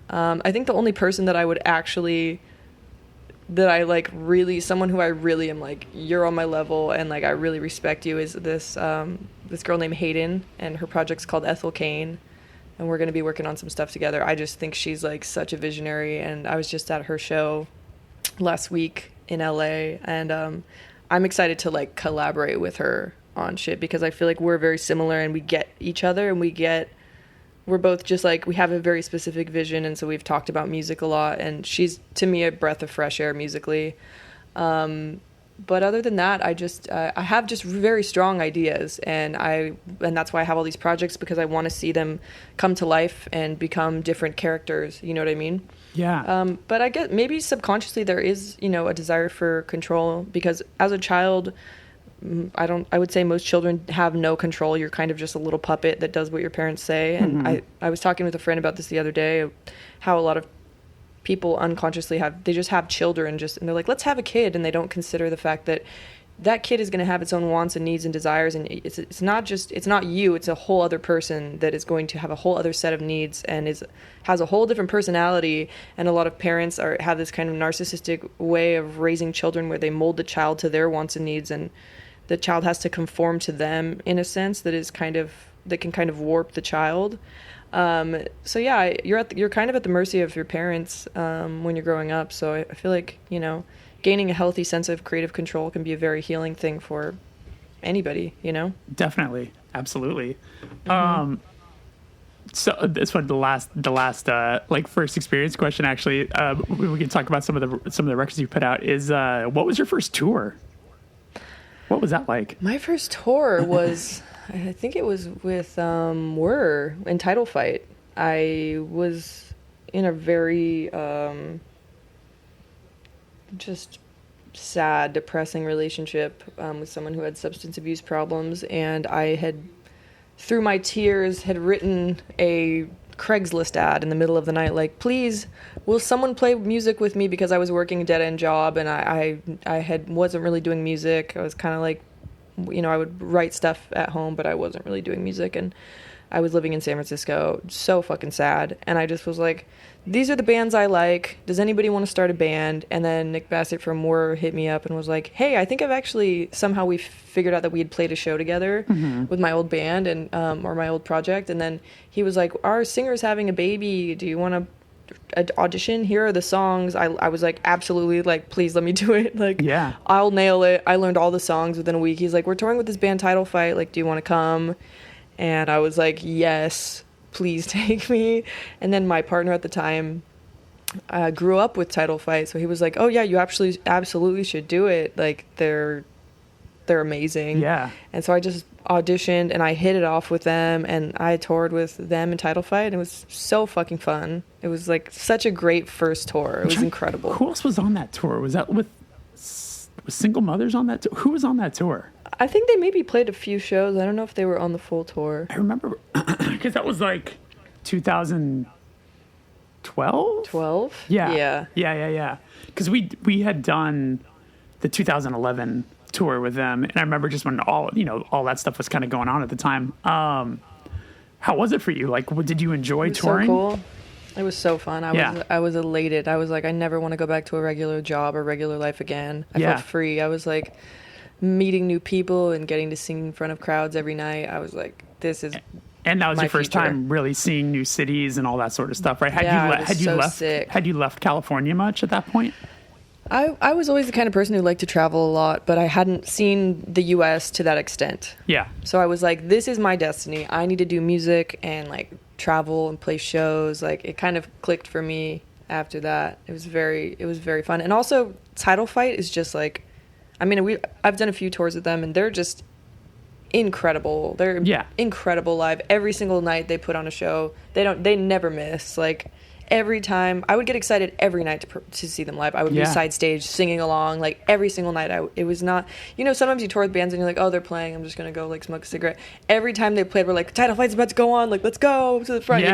I think the only person that I would actually, that I like really, someone who I really am like, you're on my level and like I really respect you, is this girl named Hayden, and her project's called Ethel Kane, and we're going to be working on some stuff together. I just think she's like such a visionary, and I was just at her show last week in LA, and I'm excited to like collaborate with her on shit because I feel like we're very similar and we get each other, and we're both just like, we have a very specific vision, and so we've talked about music a lot, and she's to me a breath of fresh air musically. But other than that, I have just very strong ideas, and that's why I have all these projects, because I want to see them come to life and become different characters. You know what I mean? Yeah. But I get maybe subconsciously there is, you know, a desire for control, because as a child, I would say most children have no control. You're kind of just a little puppet that does what your parents say. And I was talking with a friend about this the other day, how a lot of people unconsciously they just have children and they're like, let's have a kid. And they don't consider the fact that kid is going to have its own wants and needs and desires. And it's not you, it's a whole other person that is going to have a whole other set of needs and has a whole different personality. And a lot of parents have this kind of narcissistic way of raising children where they mold the child to their wants and needs, and the child has to conform to them in a sense that can kind of warp the child. So yeah, you're kind of at the mercy of your parents when you're growing up. So I feel like, you know, gaining a healthy sense of creative control can be a very healing thing for anybody, you know? Definitely. Absolutely. So this one, the last like first experience question, actually, we can talk about some of the records you put out is, what was your first tour? What was that like? My first tour was, I think it was with Whir in Title Fight. I was in a very just sad, depressing relationship with someone who had substance abuse problems, and I had, through my tears, had written a Craigslist ad in the middle of the night, like, please, will someone play music with me, because I was working a dead-end job and I wasn't really doing music. I was kind of like, you know, I would write stuff at home, but I wasn't really doing music, and I was living in San Francisco, so fucking sad. And I just was like, these are the bands I like. Does anybody want to start a band? And then Nick Bassett from Whir hit me up and was like, hey, I think somehow we figured out that we had played a show together with my old band and or my old project. And then he was like, our singer's having a baby. Do you want to audition? Here are the songs. I was like, absolutely, like, please let me do it. Like, yeah, I'll nail it. I learned all the songs within a week. He's like, we're touring with this band Title Fight. Like, do you want to come? And I was like, yes, please take me. And then my partner at the time grew up with Title Fight, so he was like, oh yeah, you absolutely should do it. Like, they're amazing. Yeah. And so I just auditioned and I hit it off with them, and I toured with them in Title Fight, and it was so fucking fun. It was like such a great first tour. It was incredible. Who else was on that tour? Was that with Single Mothers on that tour? Who was on that tour? I think they maybe played a few shows. I don't know if they were on the full tour. I remember because that was like 2012. 12? Yeah. Because we had done the 2011 tour with them, and I remember just when all that stuff was kind of going on at the time. How was it for you? Like, did you enjoy touring? So cool. It was so fun. I was elated. I was like, I never want to go back to a regular job or regular life again. I felt free. I was like meeting new people and getting to sing in front of crowds every night. I was like, this is And that was your first time really seeing new cities and all that sort of stuff, right? Had you left California much at that point? I was always the kind of person who liked to travel a lot, but I hadn't seen the U.S. to that extent. Yeah. So I was like, this is my destiny. I need to do music and like travel and play shows. Like it kind of clicked for me after that. It was very fun. And also Title Fight is just like, I mean, I've done a few tours with them and they're just incredible. They're incredible live. Every single night they put on a show. They never miss. Like every time I would get excited every night to see them live. I would be side stage singing along like every single night. It was not, sometimes you tour with bands and you're like, oh, they're playing, I'm just gonna go like smoke a cigarette. Every time they played, we're like, Title Fight's about to go on, like let's go to the front.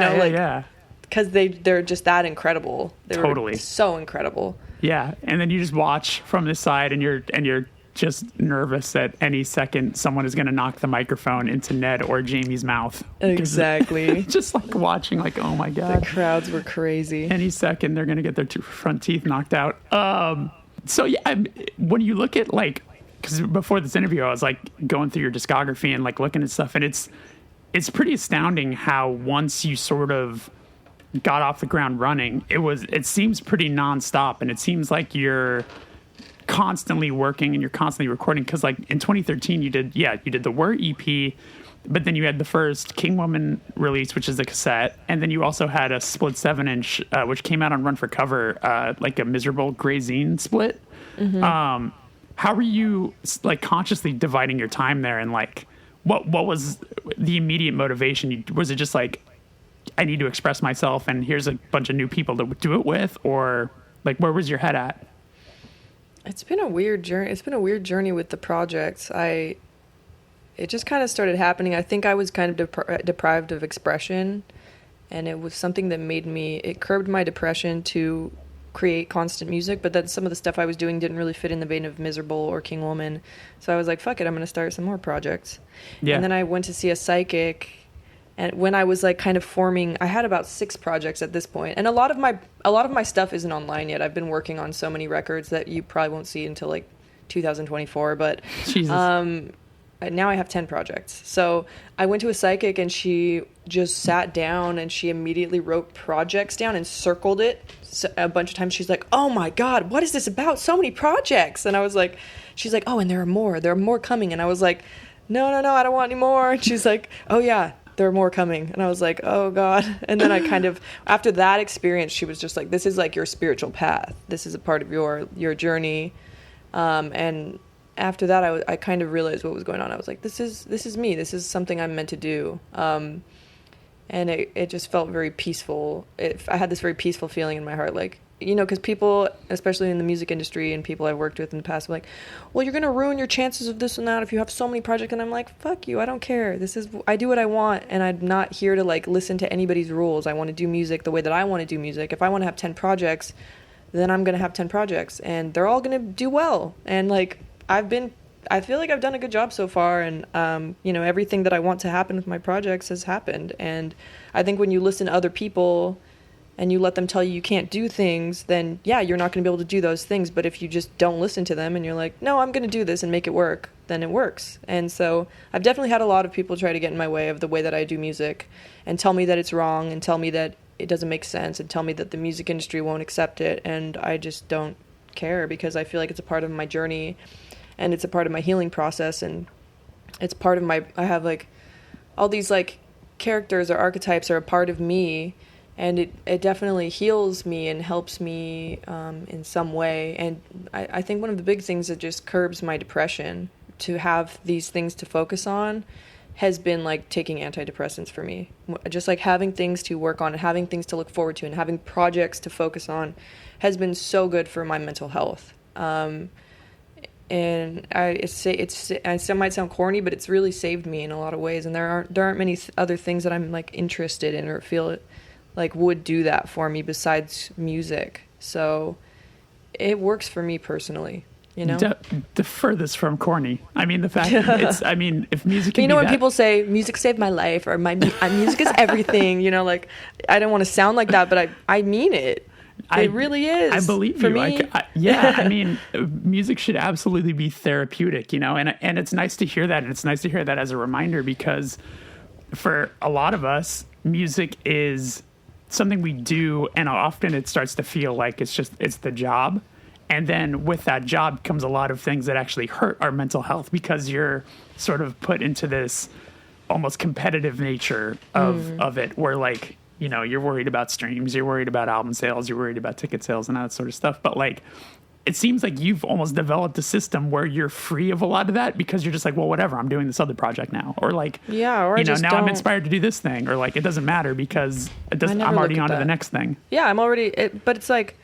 Because they're just that incredible. They were so incredible. Yeah, and then you just watch from the side and you're just nervous that any second someone is going to knock the microphone into Ned or Jamie's mouth. Exactly. Just like watching, like, oh my God. The crowds were crazy. Any second they're going to get their two front teeth knocked out. So yeah, when you look at like, because before this interview, I was like going through your discography and like looking at stuff, and it's pretty astounding how once you sort of got off the ground running, it seems pretty nonstop, and it seems like you're constantly working and you're constantly recording, because like in 2013 you did the Were EP, but then you had the first King Woman release, which is the cassette, and then you also had a split 7-inch which came out on Run for Cover, like a Miserable Gray Zine split. Mm-hmm. How were you like consciously dividing your time there, and like what was the immediate motivation? Was it just like, I need to express myself and here's a bunch of new people to do it with, or like where was your head at? It's been a weird journey. It's been a weird journey with the projects. It just kind of started happening. I think I was kind of deprived of expression, and it was something that it curbed my depression to create constant music, but then some of the stuff I was doing didn't really fit in the vein of Miserable or King Woman. So I was like, fuck it, I'm going to start some more projects. Yeah. And then I went to see a psychic. And when I was like kind of forming, I had about 6 projects at this point. And a lot of my stuff isn't online yet. I've been working on so many records that you probably won't see until like 2024. But now I have 10 projects. So I went to a psychic and she just sat down and she immediately wrote projects down and circled it a bunch of times. She's like, oh my God, what is this about? So many projects. And I was like, she's like, oh, and there are more coming. And I was like, no, I don't want any more. And she's like, oh yeah, there are more coming. And I was like, oh God. And then I kind of, after that experience, she was just like, this is like your spiritual path. This is a part of your journey. And after that, I kind of realized what was going on. I was like, this is me. This is something I'm meant to do. And it just felt very peaceful. I had this very peaceful feeling in my heart, like, because people, especially in the music industry and people I've worked with in the past, are like, well, you're going to ruin your chances of this and that if you have so many projects. And I'm like, fuck you. I don't care. I do what I want. And I'm not here to like listen to anybody's rules. I want to do music the way that I want to do music. If I want to have 10 projects, then I'm going to have 10 projects and they're all going to do well. And like, I feel like I've done a good job so far. And, everything that I want to happen with my projects has happened. And I think when you listen to other people and you let them tell you can't do things, then yeah, you're not going to be able to do those things. But if you just don't listen to them and you're like, no, I'm going to do this and make it work, then it works. And so I've definitely had a lot of people try to get in my way of the way that I do music and tell me that it's wrong and tell me that it doesn't make sense and tell me that the music industry won't accept it. And I just don't care because I feel like it's a part of my journey and it's a part of my healing process. And it's part of I have like all these like characters or archetypes are a part of me. And it definitely heals me and helps me in some way. And I think one of the big things that just curbs my depression, to have these things to focus on, has been like taking antidepressants for me. Just like having things to work on and having things to look forward to and having projects to focus on has been so good for my mental health. And it might sound corny, but it's really saved me in a lot of ways. And there aren't many other things that I'm like interested in or feel like would do that for me besides music. So it works for me personally, the furthest from corny. I mean, the fact that if music can when people say music saved my life or my music is everything, like I don't want to sound like that, but I mean it. It really is. I believe for you. Me. Music should absolutely be therapeutic, and it's nice to hear that. And it's nice to hear that as a reminder, because for a lot of us, music is something we do, and often it starts to feel like it's the job. And then with that job comes a lot of things that actually hurt our mental health, because you're sort of put into this almost competitive nature of it, where like, you know, you're worried about streams, you're worried about album sales, you're worried about ticket sales and that sort of stuff. But like, it seems like you've almost developed a system where you're free of a lot of that, because you're just like, well, whatever, I'm doing this other project now. Or like, or you know, now I'm inspired to do this thing, or like, it doesn't matter because I'm already on to the next thing. Yeah, I'm already, but it's like,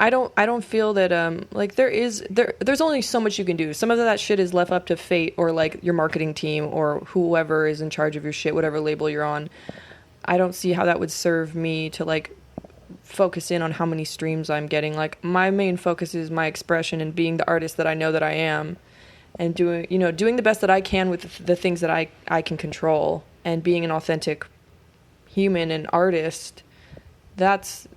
I don't feel that, like there's only so much you can do. Some of that shit is left up to fate, or like your marketing team, or whoever is in charge of your shit, whatever label you're on. I don't see how that would serve me to like focus in on how many streams I'm getting. Like, my main focus is my expression and being the artist that I know that I am, and doing the best that I can with the things that I can control, and being an authentic human and artist. That's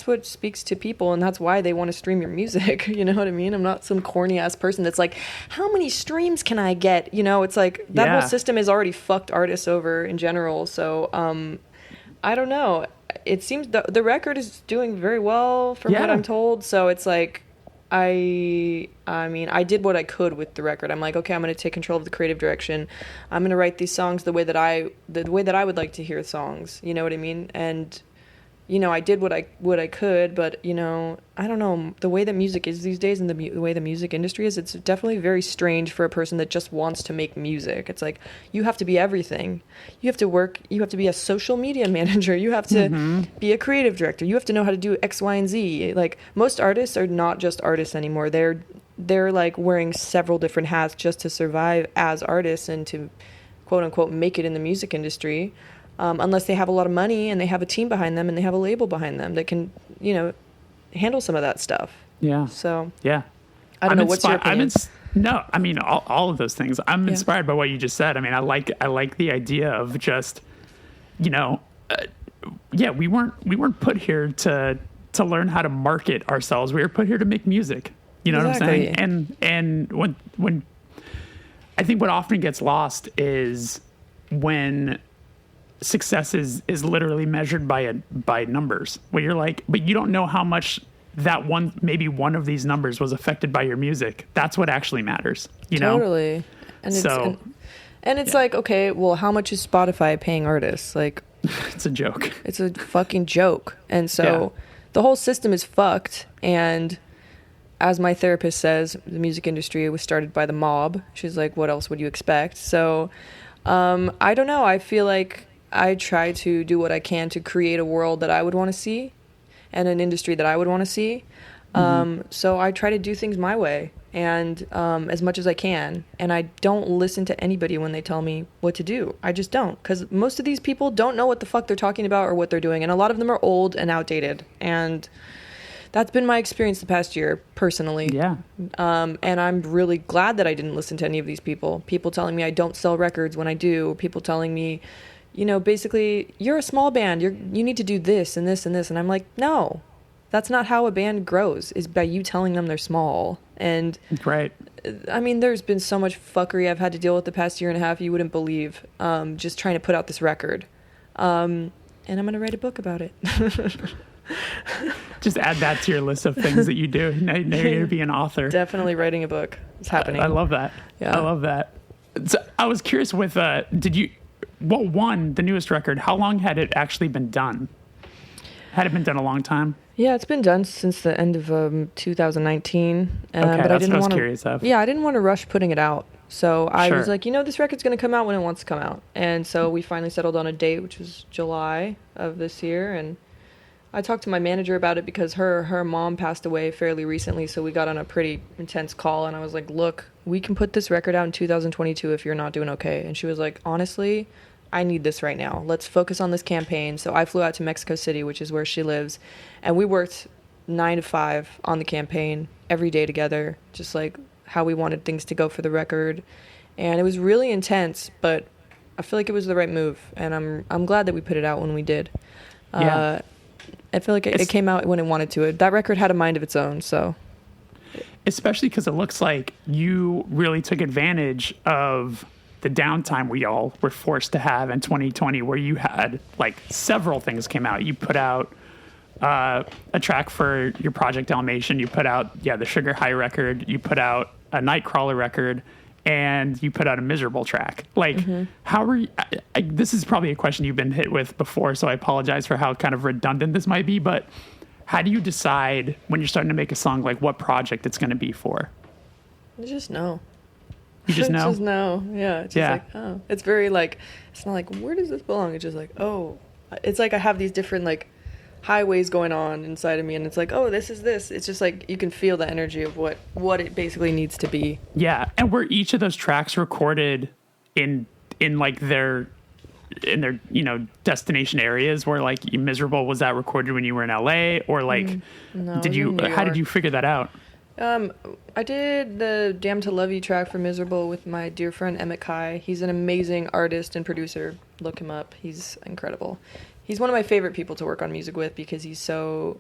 what speaks to people, and that's why they want to stream your music. You know what I mean? I'm not some corny ass person that's like, how many streams can I get? You know, it's like that whole system has already fucked artists over in general. So I don't know. It seems the record is doing very well from what I'm told. So it's like, I mean, I did what I could with the record. I'm like, okay, I'm going to take control of the creative direction. I'm going to write these songs the way that I would like to hear songs. You know what I mean? And you know, I did what I could, but, you know, I don't know, the way that music is these days, and the way the music industry is, it's definitely very strange for a person that just wants to make music. It's like, you have to be everything. You have to work, you have to be a social media manager, you have to be a creative director, you have to know how to do X, Y, and Z. Like, most artists are not just artists anymore. They're like wearing several different hats just to survive as artists and to, quote unquote, make it in the music industry. Unless they have a lot of money and they have a team behind them and they have a label behind them that can, you know, handle some of that stuff. Yeah. So. Yeah. I don't know. What's your opinion? No, I mean, all of those things. I'm inspired by what you just said. I mean, I like the idea of just, you know, we weren't put here to learn how to market ourselves. We were put here to make music. You know what I'm saying? And when I think what often gets lost is when success is literally measured by numbers, where you're like, but you don't know how much that maybe one of these numbers was affected by your music. That's what actually matters, you know? Totally. And it's like, okay, well, how much is Spotify paying artists? Like, it's a joke. It's a fucking joke. And so the whole system is fucked. And as my therapist says, the music industry was started by the mob. She's like, what else would you expect? So I don't know. I feel like I try to do what I can to create a world that I would want to see, and an industry that I would want to see. So I try to do things my way, and as much as I can. And I don't listen to anybody when they tell me what to do. I just don't, because most of these people don't know what the fuck they're talking about or what they're doing, and a lot of them are old and outdated. And that's been my experience the past year, personally. Yeah. And I'm really glad that I didn't listen to any of these people. People telling me I don't sell records when I do. People telling me, you know, basically, you're a small band. You need to do this and this and this. And I'm like, no, that's not how a band grows, is by you telling them they're small. And right. I mean, there's been so much fuckery I've had to deal with the past year and a half, you wouldn't believe, just trying to put out this record. And I'm going to write a book about it. Just add that to your list of things that you do. Now you're going to be an author. Definitely writing a book. It's happening. I love that. Yeah. I love that. So I was curious with, what won the newest record? How long had it actually been done? Had it been done a long time? Yeah, it's been done since the end of 2019. Okay, but that's what I was curious of. Yeah, I didn't want to rush putting it out. So I was like, this record's going to come out when it wants to come out. And so we finally settled on a date, which was July of this year. And I talked to my manager about it because her mom passed away fairly recently. So we got on a pretty intense call. And I was like, look, we can put this record out in 2022 if you're not doing okay. And she was like, honestly, I need this right now. Let's focus on this campaign. So I flew out to Mexico City, which is where she lives. And we worked 9 to 5 on the campaign every day together, just like how we wanted things to go for the record. And it was really intense, but I feel like it was the right move. And I'm glad that we put it out when we did. I feel like it came out when it wanted to. That record had a mind of its own, so. Especially because it looks like you really took advantage of the downtime we all were forced to have in 2020, where you had like several things came out. You put out a track for your Project Dalmatian. You put out, the Sugar High record. You put out a Nightcrawler record, and you put out a Miserable track. Like, how were you, this is probably a question you've been hit with before, so I apologize for how kind of redundant this might be, but how do you decide when you're starting to make a song, like what project it's going to be for? You just know. You just know? Just know. Yeah. It's just like, oh. It's very like, it's not like, where does this belong? It's just like, oh. It's like I have these different like highways going on inside of me, and it's like, oh, this is this. It's just like you can feel the energy of what it basically needs to be. Yeah. And were each of those tracks recorded in like their destination areas, where like Miserable, was that recorded when you were in LA, or like No, how did you figure that out? I did the Damn to Love You track for Miserable with my dear friend Emmett Kai. He's an amazing artist and producer. Look him up. He's incredible. He's one of my favorite people to work on music with, because he's so...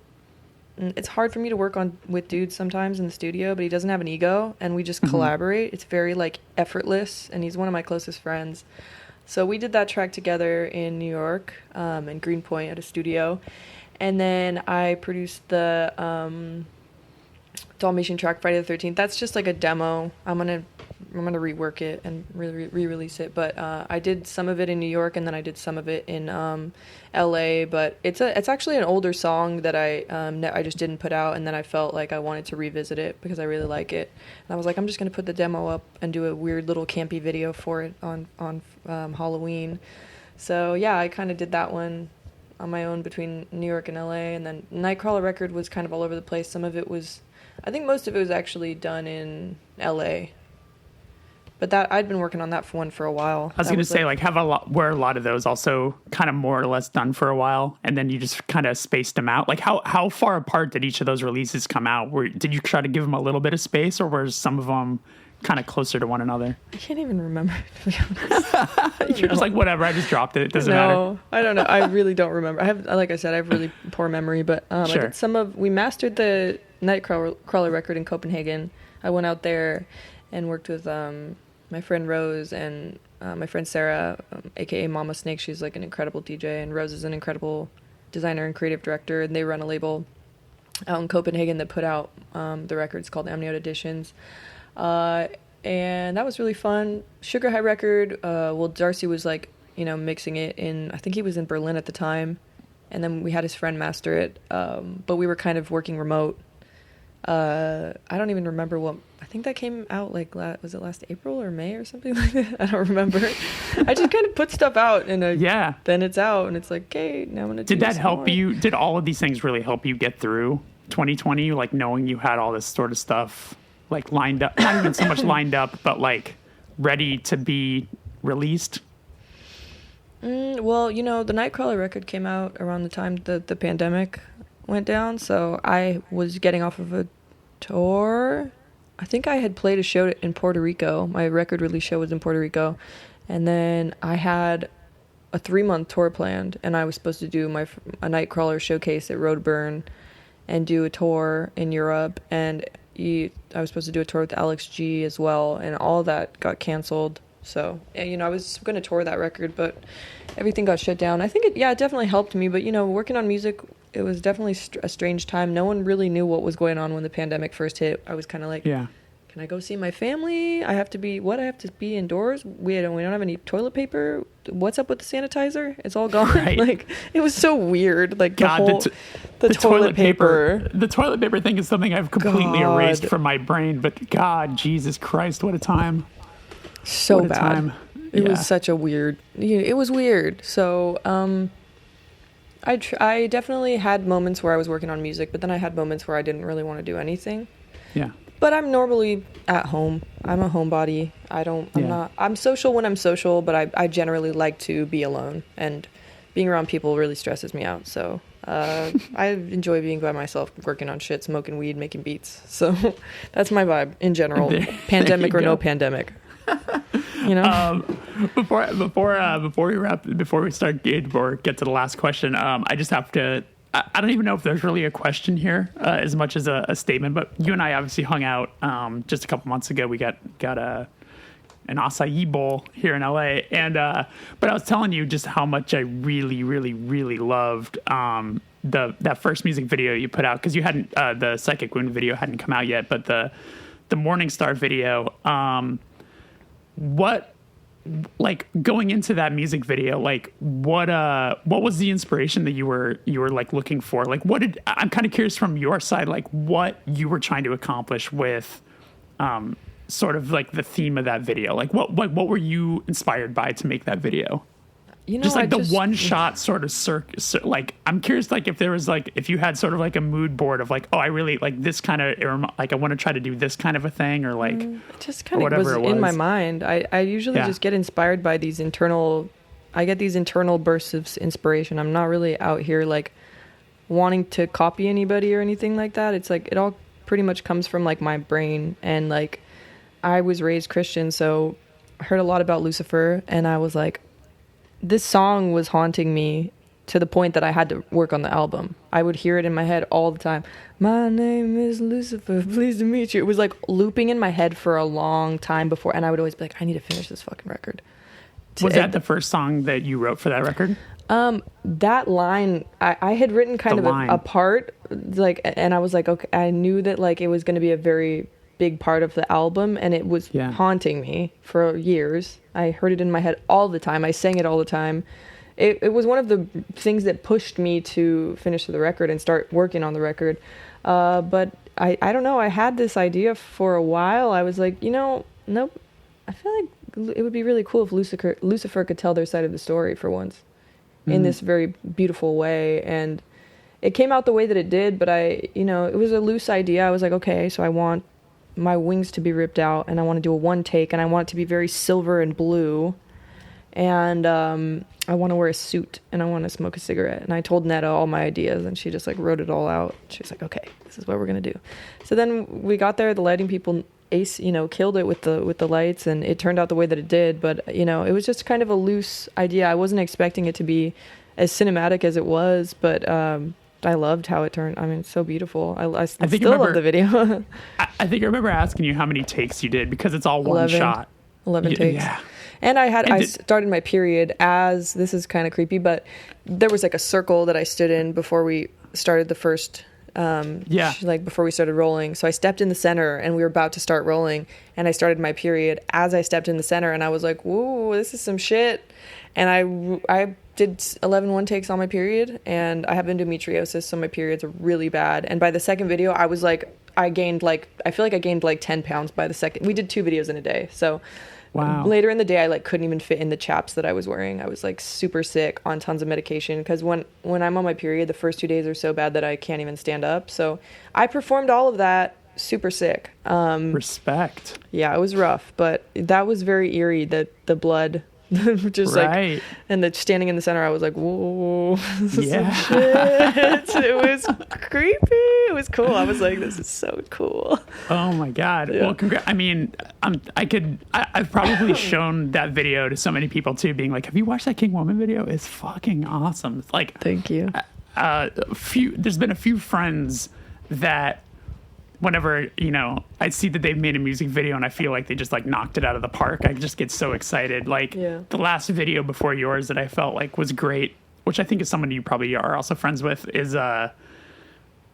It's hard for me to work with dudes sometimes in the studio, but he doesn't have an ego, and we just collaborate. It's very like effortless, and he's one of my closest friends. So we did that track together in New York, in Greenpoint at a studio. And then I produced the Dalmatian track, Friday the 13th. That's just like a demo. I'm gonna rework it and re-release it. But I did some of it in New York, and then I did some of it in LA. But it's actually an older song that I just didn't put out, and then I felt like I wanted to revisit it because I really like it. And I was like, I'm just gonna put the demo up and do a weird little campy video for it on Halloween. So yeah, I kind of did that one on my own between New York and LA, and then Nightcrawler record was kind of all over the place. Some of it was, I think most of it was actually done in LA. But that I'd been working on that for a while. I was going to say, were a lot of those also kind of more or less done for a while, and then you just kind of spaced them out? Like, how far apart did each of those releases come out? Did you try to give them a little bit of space, or were some of them kind of closer to one another? I can't even remember, to be honest. You're just like, whatever, I just dropped it. It doesn't matter. No, I don't know. I really don't remember. Like I said, I have really poor memory, but sure. we mastered the Nightcrawler record in Copenhagen. I went out there and worked with my friend Rose and my friend Sarah, aka Mama Snake. She's like an incredible DJ, and Rose is an incredible designer and creative director, and they run a label out in Copenhagen that put out the records called Amniot Editions. And that was really fun. Sugar High record, Darcy was like, mixing it in, I think he was in Berlin at the time, and then we had his friend master it, but we were kind of working remote. I don't even remember I think that came out was it last April or May or something like that? I don't remember. I just kind of put stuff out, and then it's out, and it's like, okay, now I'm going to do Did that help you? Did all of these things really help you get through 2020? Like, knowing you had all this sort of stuff like lined up, not even so much lined up, but like ready to be released? Well, the Nightcrawler record came out around the time the pandemic went down, so I was getting off of a tour. I think I had played a show in Puerto Rico. My record release show was in Puerto Rico, and then I had a 3-month tour planned, and I was supposed to do a Nightcrawler showcase at Roadburn and do a tour in Europe, and I was supposed to do a tour with Alex G as well, and all that got canceled. So, I was going to tour that record, but everything got shut down. I think it definitely helped me, but, working on music, it was definitely a strange time. No one really knew what was going on when the pandemic first hit. I was kind of like, can I go see my family? I have to be indoors? We don't have any toilet paper. What's up with the sanitizer? It's all gone. Right. Like, it was so weird. Like, God, the toilet paper. The toilet paper thing is something I've completely erased from my brain, but God, Jesus Christ, what a time. So what a bad. Time. It was such a weird... It was weird. So, I definitely had moments where I was working on music, but then I had moments where I didn't really want to do anything. Yeah. But I'm normally at home. I'm a homebody. I'm social when I'm social, but I generally like to be alone, and being around people really stresses me out. So I enjoy being by myself, working on shit, smoking weed, making beats. So that's my vibe in general, pandemic or no pandemic. Before we start or get to the last question, I just have to. I don't even know if there's really a question here as much as a statement, but you and I obviously hung out just a couple months ago. We got an acai bowl here in LA. And, but I was telling you just how much I really, really, really loved, that first music video you put out. Cause you hadn't, the Psychic Wound video hadn't come out yet, but the Morning Star video, what, like going into that music video, like what was the inspiration that you were like looking for? Like I'm kind of curious from your side, like what you were trying to accomplish with, sort of like the theme of that video. Like what were you inspired by to make that video? You know, just like one shot sort of like, I'm curious, like if there was like, if you had sort of like a mood board of like, oh, I really like this kind of, like I want to try to do this kind of a thing, or like, it just kind of was in my mind. I usually just get inspired by these I get these internal bursts of inspiration. I'm not really out here like wanting to copy anybody or anything like that. It's like, it all pretty much comes from like my brain. And like, I was raised Christian, so I heard a lot about Lucifer, and I was like, this song was haunting me to the point that I had to work on the album. I would hear it in my head all the time. My name is Lucifer, pleased to meet you. It was like looping in my head for a long time before, and I would always be like, I need to finish this fucking record. Was that the first song that you wrote for that record? That line, I had written kind of a part, like, and I was like, okay, I knew that like it was going to be a very big part of the album, and it was haunting me for years. I heard it in my head all the time. I sang it all the time. It was one of the things that pushed me to finish the record and start working on the record. But I don't know. I had this idea for a while. I was like, nope. I feel like it would be really cool if Lucifer could tell their side of the story for once in this very beautiful way. And it came out the way that it did, but it was a loose idea. I was like, okay, so I want my wings to be ripped out, and I want to do a one take, and I want it to be very silver and blue, and I want to wear a suit, and I want to smoke a cigarette. And I told Netta all my ideas, and she just like wrote it all out. She was like, okay, this is what we're gonna do. So then we got there, the lighting people killed it with the lights, and it turned out the way that it did. But it was just kind of a loose idea. I wasn't expecting it to be as cinematic as it was, but I loved how it turned. I mean, it's so beautiful. I still love the video. I think I remember asking you how many takes you did, because it's all 11 shot. 11 takes. Yeah. And I started my period as, this is kind of creepy, but there was like a circle that I stood in before we started the first, like before we started rolling. So I stepped in the center, and we were about to start rolling, and I started my period as I stepped in the center, and I was like, whoa, this is some shit. And I did 11 one takes on my period, and I have endometriosis, so my periods are really bad. And by the second video, I was like, I feel like I gained like 10 pounds by the second. We did 2 videos in a day. So later in the day, I like couldn't even fit in the chaps that I was wearing. I was like super sick, on tons of medication, because when I'm on my period, the first 2 days are so bad that I can't even stand up. So I performed all of that super sick. Respect. Yeah, it was rough, but that was very eerie, the blood just like, and the standing in the center, I was like, whoa, this is some shit. It was creepy. It was cool. I was like, this is so cool. Oh my God. Yeah. Well, I mean, I've probably shown that video to so many people too, being like, have you watched that King Woman video? It's fucking awesome. It's like, thank you. There's been a few friends that whenever, I see that they've made a music video and I feel like they just like knocked it out of the park, I just get so excited. Like the last video before yours that I felt like was great, which I think is someone you probably are also friends with, is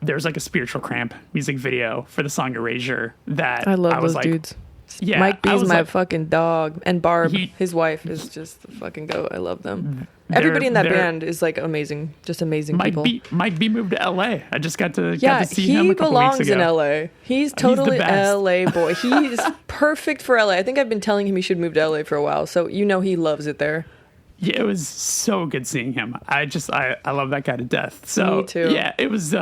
there's like a Spiritual Cramp music video for the song Erasure that I those dudes. Yeah, Mike B's my fucking dog, and Barb, his wife, is just the fucking goat. I love them. Everybody in that band is like amazing, just amazing people. Mike B moved to LA. I just got to see him a couple weeks ago. He belongs in LA. He's totally LA boy. He's perfect for LA. I think I've been telling him he should move to LA for a while, so he loves it there. Yeah, it was so good seeing him. I love that guy to death. So me too. Yeah, it was.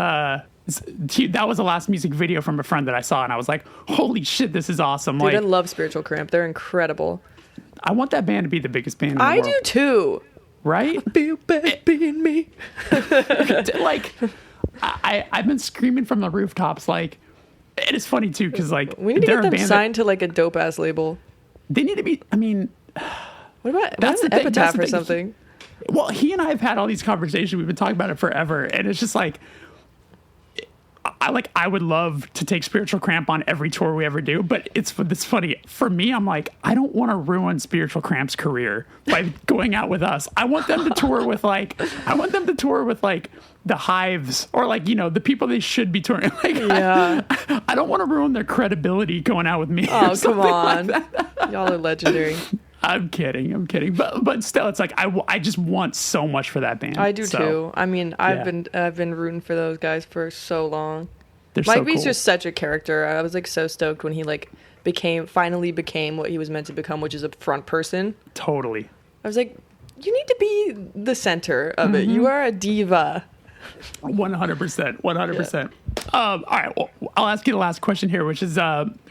That was the last music video from a friend that I saw, and I was like, holy shit, this is awesome. Dude, I love Spiritual Cramp. They're incredible. I want that band to be the biggest band in the world. I do too. Right? Be bad being me. Like, I've been screaming from the rooftops. Like, it is funny too, because like, we need to get them signed to like a dope ass label. They need to be. I mean, what about an Epitaph or something? Well, he and I have had all these conversations. We've been talking about it forever, and it's just like, I would love to take Spiritual Cramp on every tour we ever do, but it's funny. For me, I'm like, I don't want to ruin Spiritual Cramp's career by going out with us. I want them to tour with like the Hives or like, the people they should be touring. Like, Yeah. I don't want to ruin their credibility going out with me. Oh, come on. Y'all are legendary. I'm kidding. But still, it's like, I just want so much for that band. I do too. I mean, I've been rooting for those guys for so long. Mike B's just such a character. I was like so stoked when he like finally became what he was meant to become, which is a front person. Totally. I was like, you need to be the center of it. You are a diva. 100%. 100%. All right. Well, I'll ask you the last question here, which is,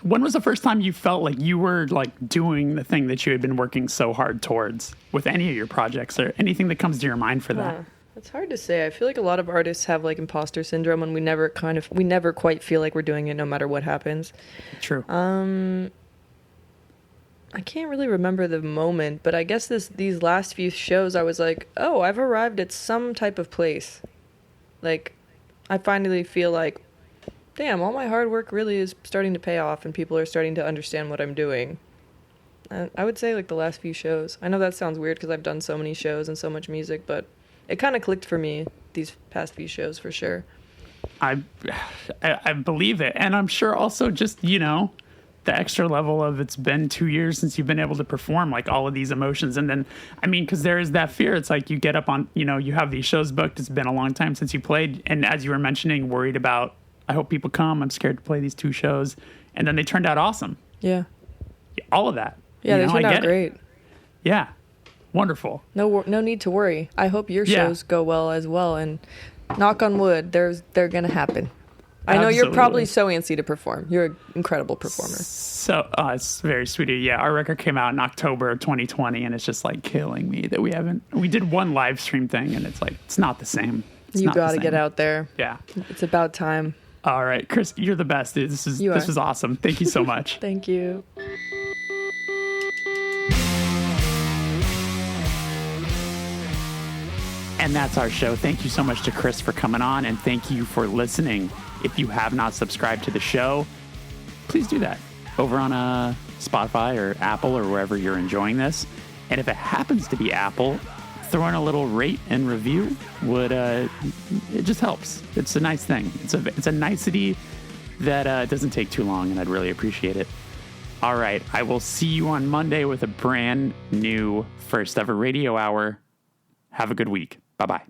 when was the first time you felt like you were like doing the thing that you had been working so hard towards with any of your projects, or anything that comes to your mind for that? It's hard to say. I feel like a lot of artists have like imposter syndrome, and we never quite feel like we're doing it no matter what happens. True. I can't really remember the moment, but I guess these last few shows I was like, oh, I've arrived at some type of place. Like, I finally feel like, damn, all my hard work really is starting to pay off, and people are starting to understand what I'm doing. I would say like the last few shows. I know that sounds weird because I've done so many shows and so much music, but it kind of clicked for me these past few shows for sure. I believe it. And I'm sure also just, the extra level of it's been 2 years since you've been able to perform like all of these emotions. And then, I mean, because there is that fear. It's like you get up on, you have these shows booked. It's been a long time since you played. And as you were mentioning, worried about, I hope people come. I'm scared to play these 2 shows. And then they turned out awesome. Yeah. All of that. Yeah, they turned out great. Yeah. Wonderful. No need to worry. I hope your shows go well as well. And knock on wood, they're going to happen. I know you're probably so antsy to perform. You're an incredible performer. So it's very sweet of you. Yeah, our record came out in October of 2020, and it's just like killing me that we did one live stream thing, and it's like, it's not the same. You got to get out there. Yeah. It's about time. All right, Chris, you're the best, dude. This was awesome. Thank you so much. Thank you. And that's our show. Thank you so much to Chris for coming on, and thank you for listening. If you have not subscribed to the show, please do that over on Spotify or Apple or wherever you're enjoying this. And if it happens to be Apple, throw in a little rate and review it just helps. It's a nice thing. It's a nicety that doesn't take too long, and I'd really appreciate it. All right, I will see you on Monday with a brand new first ever radio hour. Have a good week. Bye-bye.